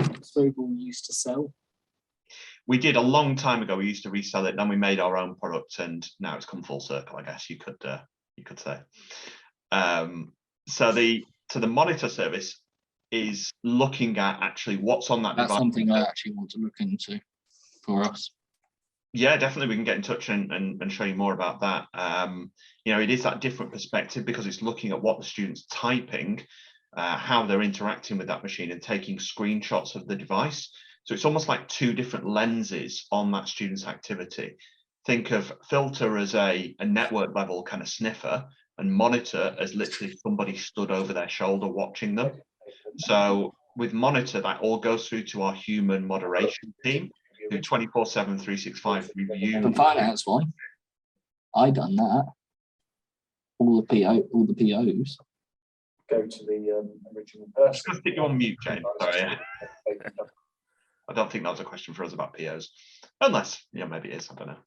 Smoothwall used to sell. We did a long time ago. We used to resell it, then we made our own product, and now it's come full circle, I guess you could say. So the monitor service is looking at actually what's on that That's device. something I actually want to look into for us. Yeah, definitely, we can get in touch and show you more about that. It is that different perspective because it's looking at what the student's typing, how they're interacting with that machine, and taking screenshots of the device. So it's almost like two different lenses on that student's activity. Think of filter as a network level kind of sniffer, and monitor as literally somebody stood over their shoulder watching them. So with monitor, that all goes through to our human moderation team, who 24/7, 365 review. I can finance one. I done that. All the POs. Go to the original I'm person. just going to stick you on mute, James. Sorry. I don't think that was a question for us about POs, unless, maybe it is, I don't know.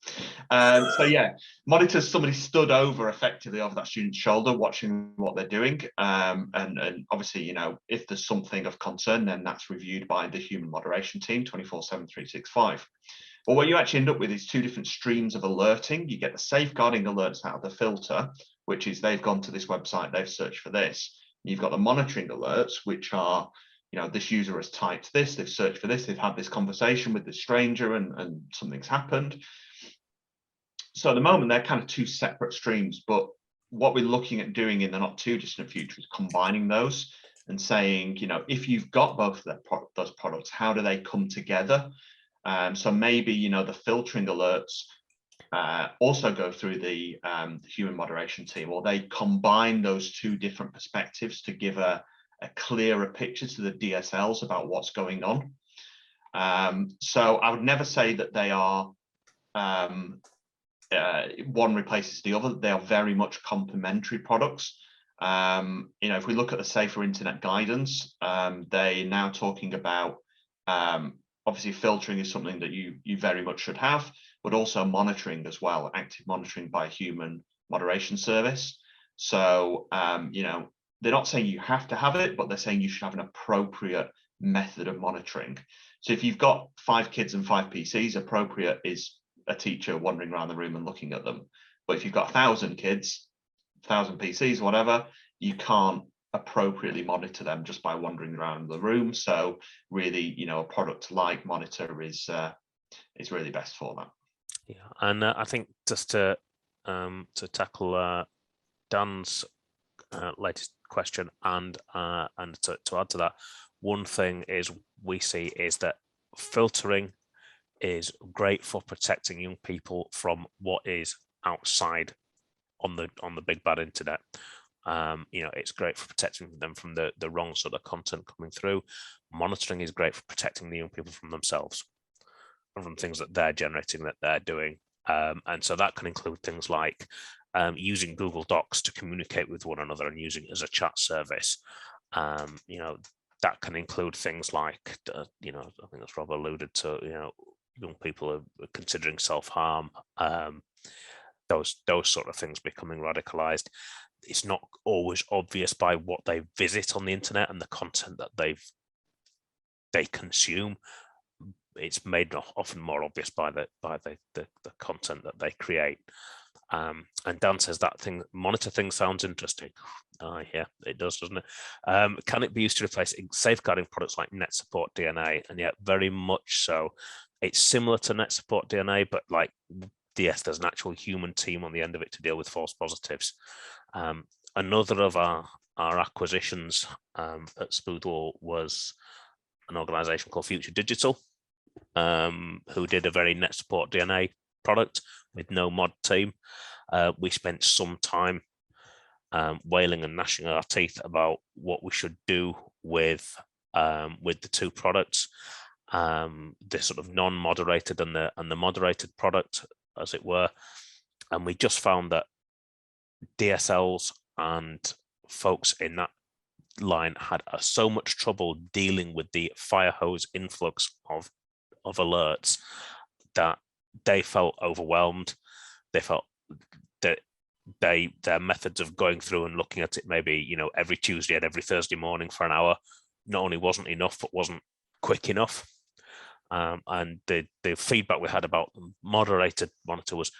So yeah, monitors, somebody stood effectively over that student's shoulder, watching what they're doing. And obviously, if there's something of concern, then that's reviewed by the human moderation team, 24/7, 365. But what you actually end up with is two different streams of alerting. You get the safeguarding alerts out of the filter, which is they've gone to this website, they've searched for this. You've got the monitoring alerts, which are, this user has typed this, they've searched for this, they've had this conversation with this stranger and something's happened. So at the moment, they're kind of two separate streams, but what we're looking at doing in the not too distant future is combining those and saying, if you've got both of those products, how do they come together? So maybe, the filtering alerts also go through the human moderation team, or they combine those two different perspectives to give a clearer picture to the DSLs about what's going on. So I would never say that they are one replaces the other. They are very much complementary products. If we look at the Safer Internet guidance, they're now talking about obviously filtering is something that you very much should have, but also monitoring as well, active monitoring by a human moderation service. So they're not saying you have to have it, but they're saying you should have an appropriate method of monitoring. So if you've got 5 kids and 5 PCs, appropriate is a teacher wandering around the room and looking at them. But if you've got 1,000 kids, 1,000 PCs, whatever, you can't appropriately monitor them just by wandering around the room. So really, a product like Monitor is really best for that. Yeah, and I think just to tackle Dan's latest question and to add to that, one thing we see is that filtering is great for protecting young people from what is outside on the big bad internet. It's great for protecting them from the wrong sort of content coming through. Monitoring is great for protecting the young people from themselves and from things that they're generating, that they're doing. And so that can include things like using Google Docs to communicate with one another and using it as a chat service. That can include things like, I think that's Rob alluded to, young people are considering self-harm, those sort of things becoming radicalized. It's not always obvious by what they visit on the internet and the content that they consume. It's made often more obvious by the content that they create. And Dan says that monitor thing sounds interesting. Yeah, it does, doesn't it? Can it be used to replace safeguarding products like Net Support DNA? And yet, very much so. It's similar to Net Support DNA, but like DS, there's an actual human team on the end of it to deal with false positives. Another of our acquisitions at Smoothwall was an organization called Future Digital, who did a very Net Support DNA product with no mod team. We spent some time wailing and gnashing our teeth about what we should do with the two products, the sort of non-moderated and the moderated product, as it were. And we just found that DSLs and folks in that line had so much trouble dealing with the fire hose influx of alerts that they felt overwhelmed. They felt that their methods of going through and looking at it maybe every Tuesday and every Thursday morning for an hour not only wasn't enough but wasn't quick enough. And the feedback we had about the moderated monitor was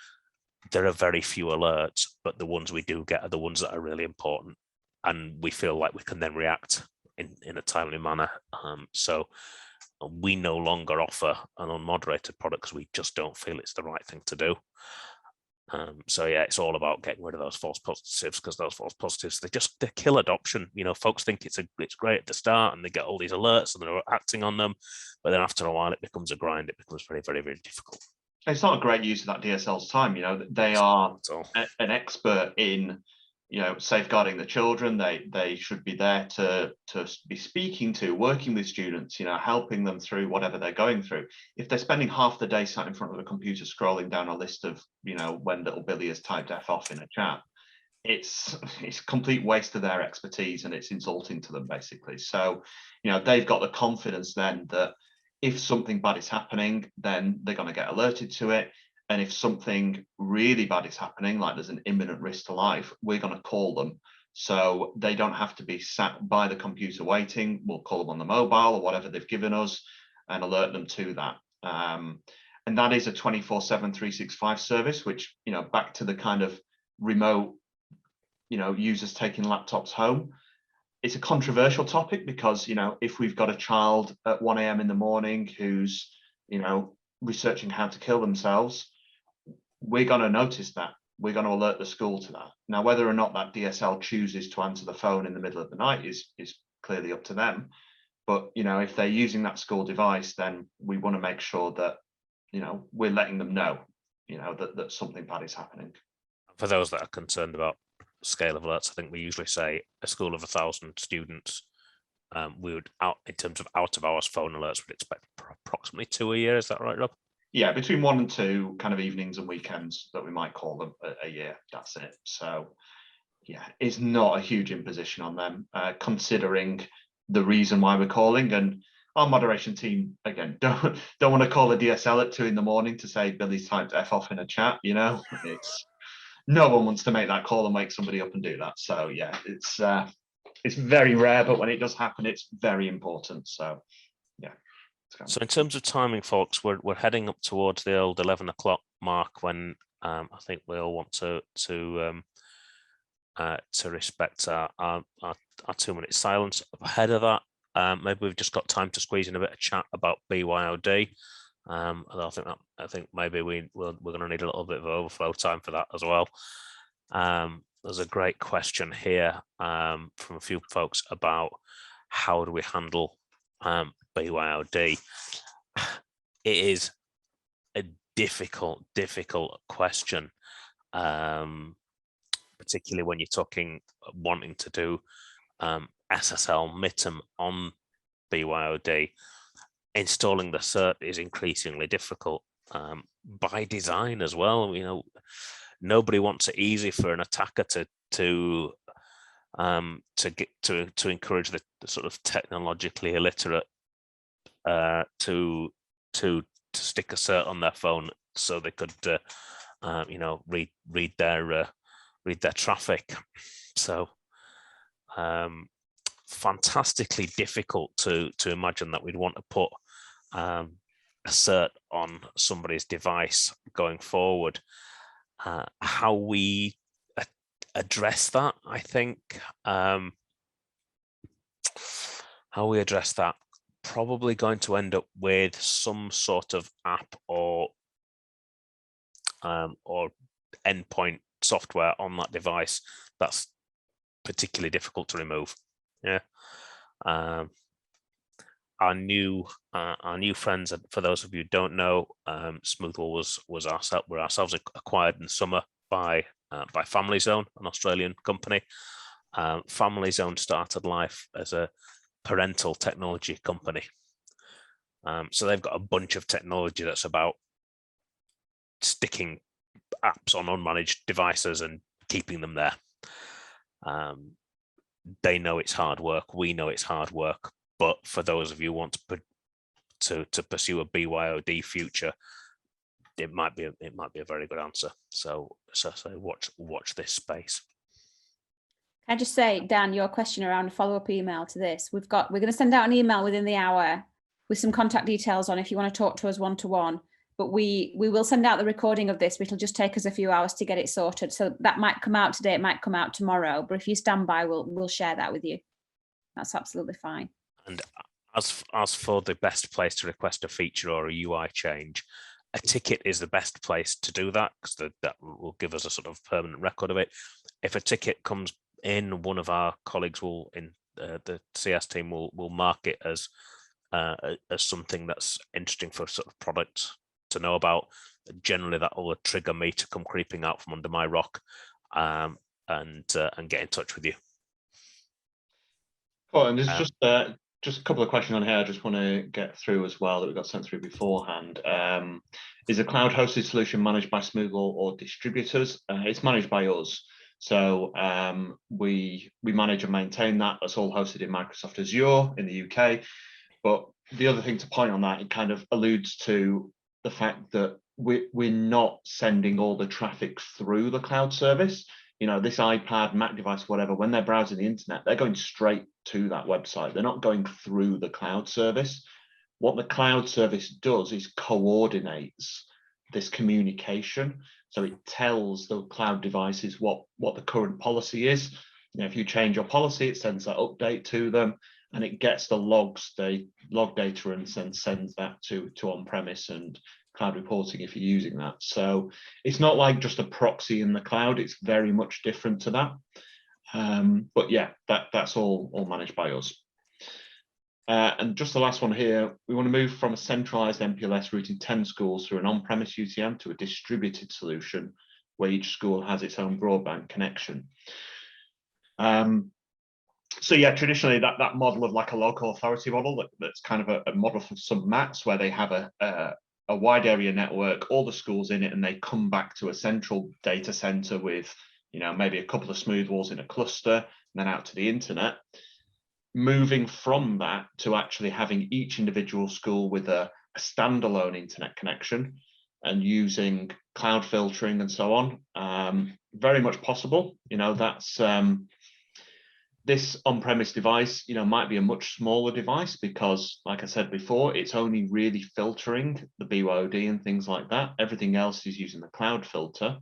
there are very few alerts, but the ones we do get are the ones that are really important, and we feel like we can then react in a timely manner. So we no longer offer an unmoderated product because we just don't feel it's the right thing to do. So yeah, it's all about getting rid of those false positives, because those false positives, they kill adoption. Folks think it's great at the start and they get all these alerts and they're acting on them, but then after a while it becomes a grind. It becomes very, very, very difficult. It's not a great use of that DSL's time. They are an expert in safeguarding the children. They should be there to be speaking to, working with students, helping them through whatever they're going through. If they're spending half the day sat in front of a computer scrolling down a list of when little Billy has typed F off in a chat, it's a complete waste of their expertise, and it's insulting to them basically. So they've got the confidence then that if something bad is happening, then they're going to get alerted to it. And if something really bad is happening, like there's an imminent risk to life, we're going to call them. So they don't have to be sat by the computer waiting. We'll call them on the mobile or whatever they've given us and alert them to that. And that is a 24/7, 365 service, which, back to the kind of remote, users taking laptops home. It's a controversial topic because, if we've got a child at 1 a.m. in the morning who's, researching how to kill themselves, we're going to notice that. We're going to alert the school to that. Now, whether or not that DSL chooses to answer the phone in the middle of the night is clearly up to them. But, if they're using that school device, then we want to make sure that, we're letting them know, that something bad is happening. For those that are concerned about scale of alerts, I think we usually say a school of 1,000 students, we would, in terms of out of hours phone alerts, would expect approximately 2 a year. Is that right, Rob? Yeah, between 1 and 2 kind of evenings and weekends that we might call them a year. That's it. So yeah, it's not a huge imposition on them, considering the reason why we're calling. And our moderation team, again, don't want to call a DSL at 2 a.m. to say Billy's typed F off in a chat. It's no one wants to make that call and wake somebody up and do that. So yeah, it's very rare, but when it does happen, it's very important. So yeah. So in terms of timing, folks, we're heading up towards the old 11 o'clock mark when I think we all want to respect our 2-minute silence. Ahead of that, maybe we've just got time to squeeze in a bit of chat about BYOD. Although I think maybe we're going to need a little bit of overflow time for that as well. There's a great question here from a few folks about how do we handle BYOD. It is a difficult question, particularly when you're wanting to do SSL MITM on BYOD. Installing the cert is increasingly difficult by design as well. Nobody wants it easy for an attacker to encourage the sort of technologically illiterate to stick a cert on their phone so they could read their traffic. So fantastically difficult to imagine that we'd want to put a cert on somebody's device going forward. How we address that, I think, probably going to end up with some sort of app or endpoint software on that device that's particularly difficult to remove. Yeah. Our new friends, for those of you who don't know, Smoothwall was ourselves acquired in the summer by Family Zone, an Australian company. Family Zone started life as a parental technology company. So they've got a bunch of technology that's about sticking apps on unmanaged devices and keeping them there. They know it's hard work. We know it's hard work. But for those of you who want to pursue a BYOD future, it might be a very good answer. So watch this space. Can I just say, Dan, your question around a follow-up email to this, we're going to send out an email within the hour with some contact details on if you want to talk to us one-to-one. But we will send out the recording of this, but it'll just take us a few hours to get it sorted. So that might come out today, it might come out tomorrow. But if you stand by, we'll share that with you. That's absolutely fine. And as for the best place to request a feature or a UI change, a ticket is the best place to do that, because that will give us a sort of permanent record of it. If a ticket comes in, one of our colleagues will, in the CS team, will mark it as something that's interesting for sort of products to know about. Generally, that will trigger me to come creeping out from under my rock and get in touch with you. Oh, and there's just a couple of questions on here I just want to get through as well that we got sent through beforehand. Is a cloud hosted solution managed by Smoothwall or distributors? It's managed by us. So we manage and maintain that. That's all hosted in Microsoft Azure in the UK. But the other thing to point on that, it kind of alludes to the fact that we're not sending all the traffic through the cloud service. You know, this iPad, Mac device, whatever, when they're browsing the internet, they're going straight to that website. They're not going through the cloud service. What the cloud service does is coordinates this communication. So it tells the cloud devices what the current policy is. You know, if you change your policy, it sends that update to them, and it gets the log data and sends that to on-premise and cloud reporting if you're using that. So it's not like just a proxy in the cloud. It's very much different to that. But yeah, that's all managed by us. And just the last one here, we want to move from a centralized MPLS routing 10 schools through an on-premise UTM to a distributed solution where each school has its own broadband connection. So yeah, traditionally that model of like a local authority model, that's kind of a model for some MATs where they have a wide area network, all the schools in it, and they come back to a central data center with, you know, maybe a couple of Smoothwalls in a cluster, and then out to the internet. Moving from that to actually having each individual school with a standalone internet connection and using cloud filtering and so on, very much possible. You know, that's this on-premise device, you know, might be a much smaller device because, like I said before, it's only really filtering the BYOD and things like that. Everything else is using the cloud filter.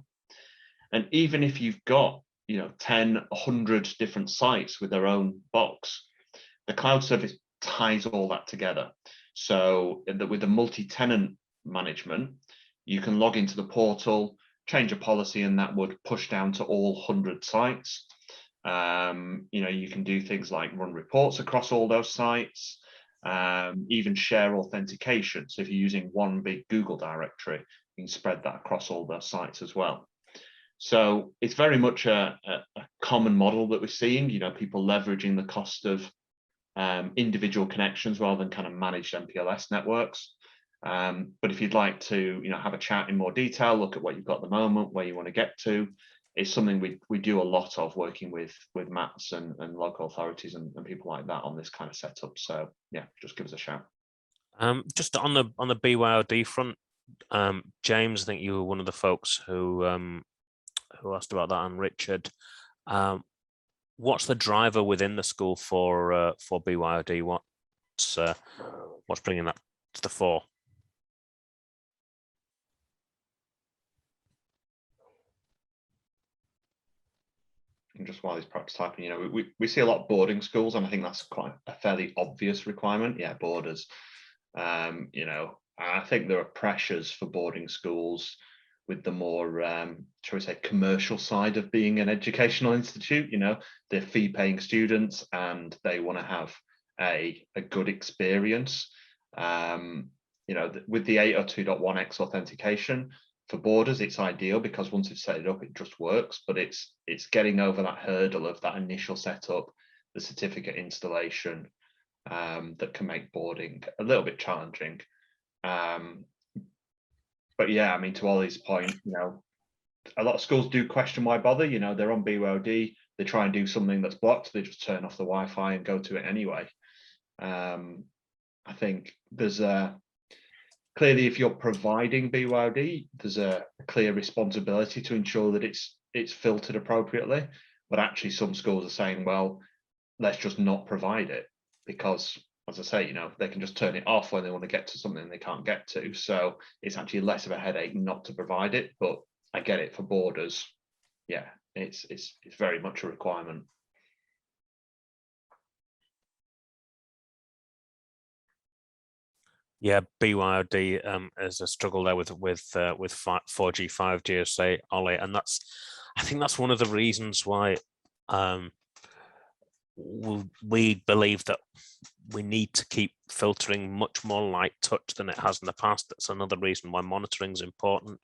And even if you've got, you know, 10, 100 different sites with their own box, the cloud service ties all that together. So with the multi-tenant management, you can log into the portal, change a policy, and that would push down to all 100 sites. You know, you can do things like run reports across all those sites, even share authentication. So if you're using one big Google directory, you can spread that across all those sites as well. So it's very much a common model that we're seeing, you know, people leveraging the cost of individual connections rather than kind of managed MPLS networks. But if you'd like to, you know, have a chat in more detail, look at what you've got at the moment, where you want to get to, it's something we do a lot of, working with MATs and local authorities and people like that on this kind of setup. So yeah, just give us a shout. Just on the BYOD front, James, I think you were one of the folks who asked about that, and Richard. What's the driver within the school for BYOD? What's bringing that to the fore? And just while he's practice typing, you know, we see a lot of boarding schools, and I think that's quite a fairly obvious requirement. Yeah, boarders. You know, I think there are pressures for boarding schools with the more, shall we say, commercial side of being an educational institute. You know, they're fee-paying students and they want to have a good experience. You know, with the 802.1x authentication for boarders, it's ideal because once you've set it up, it just works. But it's getting over that hurdle of that initial setup, the certificate installation, that can make boarding a little bit challenging. But yeah, I mean, to Ollie's point, you know, a lot of schools do question why bother. You know, they're on BYOD, they try and do something that's blocked, they just turn off the Wi-Fi and go to it anyway. I think there's clearly, if you're providing BYOD, there's a clear responsibility to ensure that it's filtered appropriately. But actually, some schools are saying, well, let's just not provide it, because, as I say, you know, they can just turn it off when they want to get to something they can't get to. So it's actually less of a headache not to provide it. But I get it, for borders, yeah, it's very much a requirement. Yeah, BYOD is a struggle there with 4G, 5G, as say Ollie, and I think that's one of the reasons why we believe that we need to keep filtering much more light touch than it has in the past. That's another reason why monitoring is important.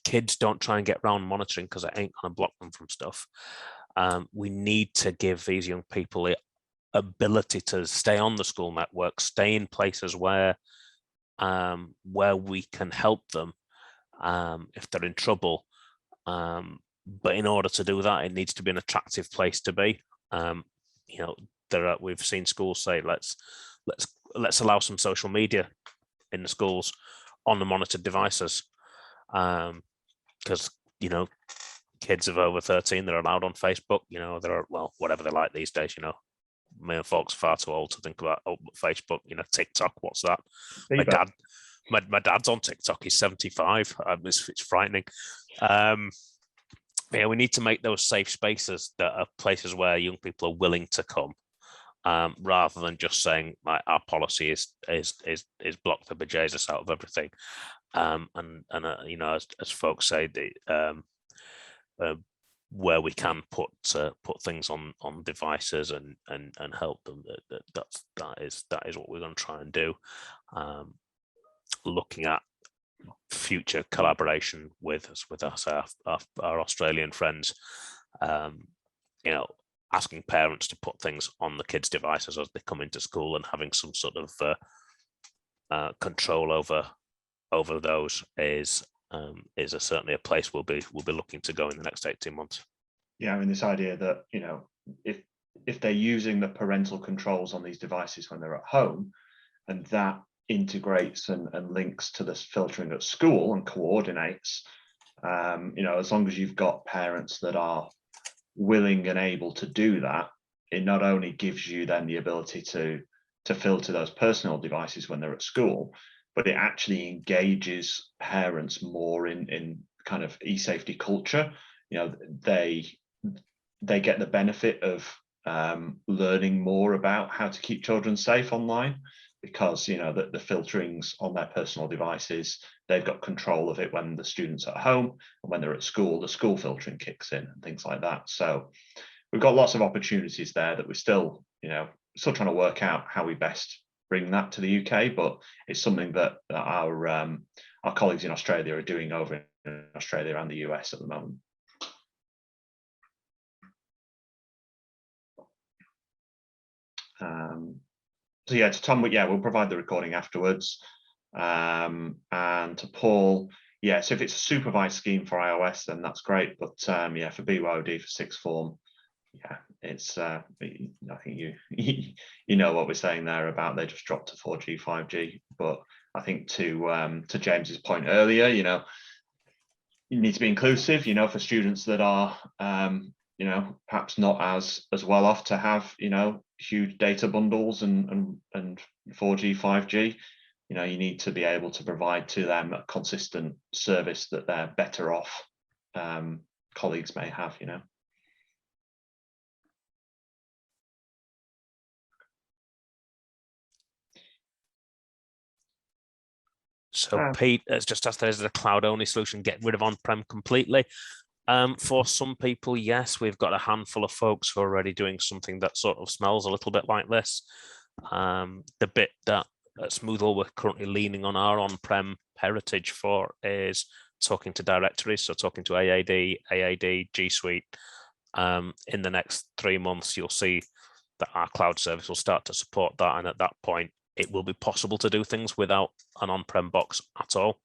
Kids don't try and get around monitoring because it ain't going to block them from stuff. We need to give these young people the ability to stay on the school network, stay in places where we can help them if they're in trouble. But in order to do that, it needs to be an attractive place to be. You know, we've seen schools say, let's allow some social media in the schools on the monitored devices, because you know, kids of over 13, they're allowed on Facebook. You know, they're, well, whatever they like these days. You know, me and folks are far too old to think about Facebook. You know, TikTok, what's that? My dad's on TikTok. He's 75. It's frightening. Yeah, we need to make those safe spaces that are places where young people are willing to come, rather than just saying, like, our policy is block the bejesus out of everything. And you know, as folks say, where we can put things on devices and help them, that is what we're going to try and do. Looking at future collaboration with our Australian friends, you know, asking parents to put things on the kids' devices as they come into school, and having some sort of control over those is certainly a place we'll be looking to go in the next 18 months. Yeah, I mean, this idea that, you know, if they're using the parental controls on these devices when they're at home, and that integrates and links to this filtering at school and coordinates, you know, as long as you've got parents that are willing and able to do that, it not only gives you then the ability to filter those personal devices when they're at school, but it actually engages parents more in kind of e-safety culture. You know, they get the benefit of learning more about how to keep children safe online, because, you know, the filterings on their personal devices, they've got control of it when the students are at home, and when they're at school, the school filtering kicks in and things like that. So we've got lots of opportunities there that we're still, you know, still trying to work out how we best bring that to the UK, but it's something that our colleagues in Australia are doing over in Australia and the US at the moment. So yeah, to Tom, yeah, we'll provide the recording afterwards. And to Paul, yeah, so if it's a supervised scheme for iOS, then that's great. But yeah, for BYOD for sixth form, yeah, it's I think you know what we're saying there about they just dropped to 4G, 5G. But I think to James's point earlier, you know, you need to be inclusive, you know, for students that are you know, perhaps not as well off to have, you know, huge data bundles and 4G, 5G. You know, you need to be able to provide to them a consistent service that they're better off colleagues may have, you know. So Pete has just asked, is it a cloud-only solution, get rid of on-prem completely? For some people, yes. We've got a handful of folks who are already doing something that sort of smells a little bit like this. The bit that at Smoothwall we're currently leaning on our on-prem heritage for is talking to directories, so talking to AAD, G Suite. In the next 3 months, you'll see that our cloud service will start to support that, and at that point, it will be possible to do things without an on-prem box at all.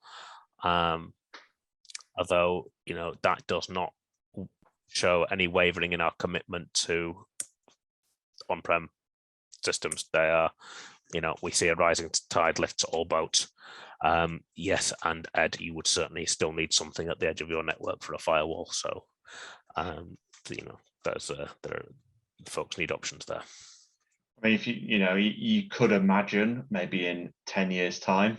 Although, you know, that does not show any wavering in our commitment to on-prem systems. They are, you know, we see a rising tide lifts all boats. Yes, and Ed, you would certainly still need something at the edge of your network for a firewall. So, folks need options there. I mean, if you could imagine maybe in 10 years' time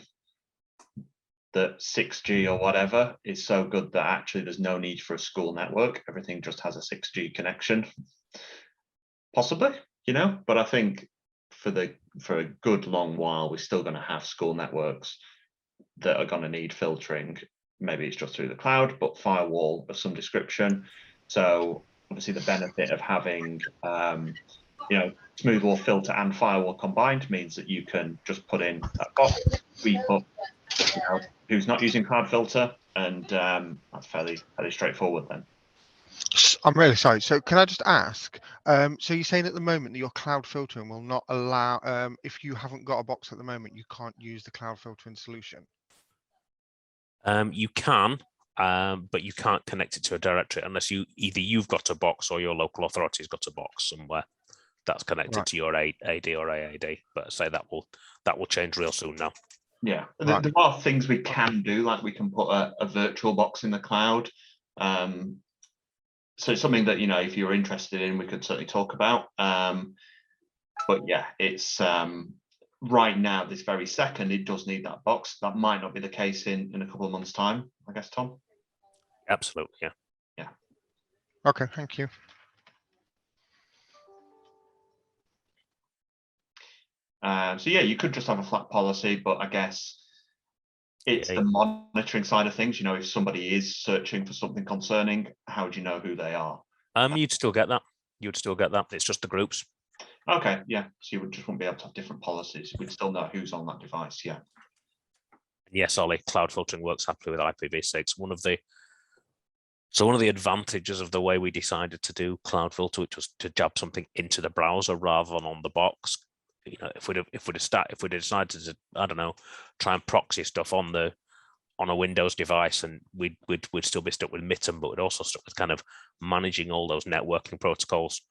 that 6G or whatever is so good that actually there's no need for a school network. Everything just has a 6G connection. Possibly, but I think for a good long while, we're still going to have school networks that are going to need filtering. Maybe it's just through the cloud, but firewall of some description. So obviously the benefit of having Smoothwall filter and firewall combined means that you can just put in a box, we put who's not using cloud filter, and that's fairly straightforward then. I'm really sorry. So can I just ask, so you're saying at the moment that your cloud filtering will not allow, if you haven't got a box at the moment, you can't use the cloud filtering solution? You can, but you can't connect it to a directory unless either you've got a box or your local authority's got a box somewhere that's connected to your AD or AAD. But say that will change real soon now. Yeah, there are things we can do, like we can put a virtual box in the cloud. So it's something that, if you're interested in, we could certainly talk about. But yeah, it's right now, this very second, it does need that box. That might not be the case in a couple of months' time, I guess, Tom. Absolutely, yeah. Yeah. Okay, thank you. So yeah, you could just have a flat policy, but I guess it's the monitoring side of things. If somebody is searching for something concerning, how do you know who they are? You'd still get that. It's just the groups. Okay, yeah. So you just won't be able to have different policies. We'd still know who's on that device. Yeah. Yes, Ollie, cloud filtering works happily with IPv6. One of the advantages of the way we decided to do cloud filter, which was to jab something into the browser rather than on the box. If we'd decided to, I don't know, try and proxy stuff on a Windows device, and we'd still be stuck with Mitten, but we'd also stuck with kind of managing all those networking protocols,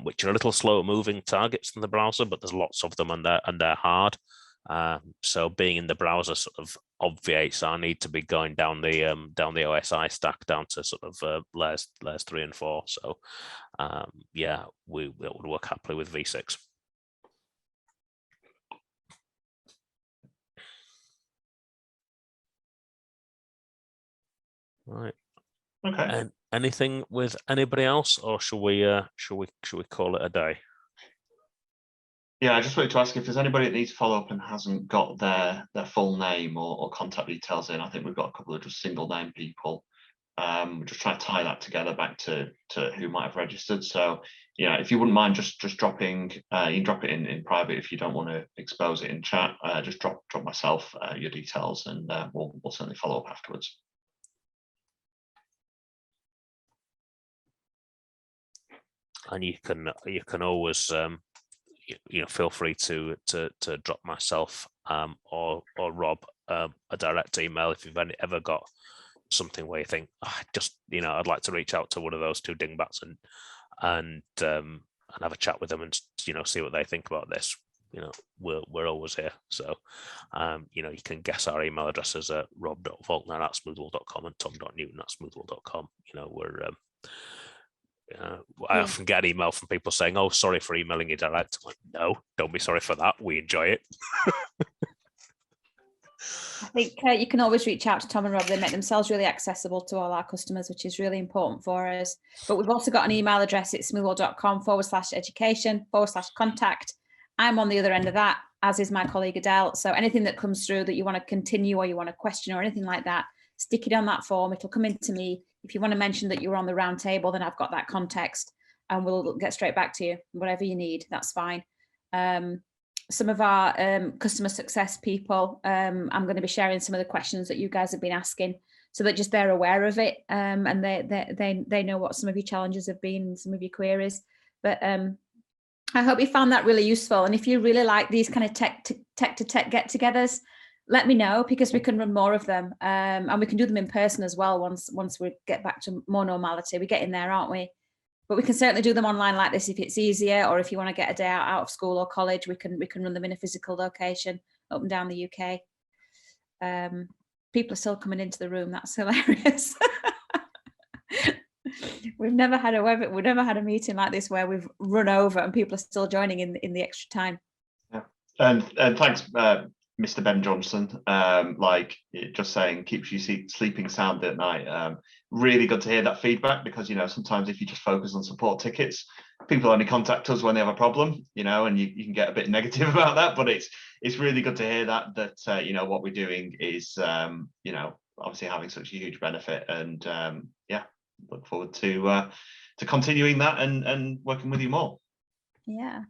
which are a little slower moving targets than the browser, but there's lots of them and they're hard. So being in the browser sort of obviates our need to be going down the OSI stack down to sort of layers 3 and 4. So yeah, we would work happily with v6. Right. Okay. And anything with anybody else, or should we call it a day? Yeah, I just wanted to ask if there's anybody that needs follow up and hasn't got their full name or contact details in. I think we've got a couple of just single name people. We're just trying to tie that together back to who might have registered. So if you wouldn't mind just dropping, you can drop it in private if you don't want to expose it in chat. Just drop myself your details, and we'll certainly follow up afterwards. And you can always feel free to drop myself or Rob a direct email if you've ever got something where you think I'd like to reach out to one of those two dingbats and have a chat with them and see what they think about this. We're always here. So you can guess our email addresses at rob.faulkner@smoothwall.com and tom.newton@smoothwall.com. I often get an email from people saying, "Oh, sorry for emailing you direct." I'm like, no, don't be sorry for that. We enjoy it. I think you can always reach out to Tom and Rob. They make themselves really accessible to all our customers, which is really important for us. But we've also got an email address. It's smoothwall.com/education/contact. I'm on the other end of that, as is my colleague Adele. So anything that comes through that you want to continue or you want to question or anything like that, stick it on that form. It'll come into me. If you want to mention that you were on the round table, then I've got that context and we'll get straight back to you. Whatever you need, that's fine. Some of our customer success people, I'm going to be sharing some of the questions that you guys have been asking so that just they're aware of it, and they know what some of your challenges have been, some of your queries. But I hope you found that really useful. And if you really like these kind of tech to tech get-togethers, let me know, because we can run more of them, and we can do them in person as well once we get back to more normality. We're getting there, aren't we? But we can certainly do them online like this if it's easier, or if you want to get a day out of school or college, we can run them in a physical location up and down the UK. People are still coming into the room. That's hilarious. We've never had a meeting like this where we've run over and people are still joining in the extra time. Yeah, and thanks, Mr. Ben Johnson. Like just saying, keeps you sleeping sound at night. Really good to hear that feedback, because sometimes if you just focus on support tickets, people only contact us when they have a problem, and you can get a bit negative about that. But it's really good to hear that what we're doing is obviously having such a huge benefit, and look forward to continuing that and working with you more. Yeah.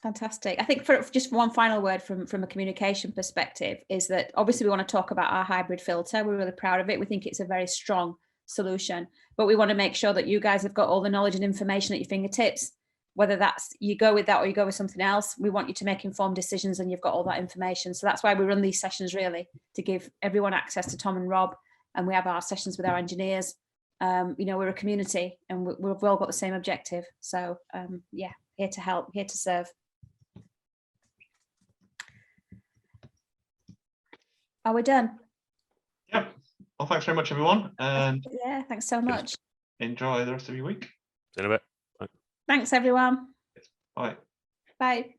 Fantastic. I think for just one final word from a communication perspective is that obviously we want to talk about our hybrid filter. We're really proud of it. We think it's a very strong solution, but we want to make sure that you guys have got all the knowledge and information at your fingertips, whether that's you go with that or you go with something else. We want you to make informed decisions and you've got all that information. So that's why we run these sessions, really, to give everyone access to Tom and Rob, and we have our sessions with our engineers. We're a community and we've all got the same objective. So here to help, here to serve. Are we done? Yeah. Well, thanks very much, everyone. And yeah, thanks so much. Enjoy the rest of your week. See you in a bit. Thanks, everyone. Bye. Bye.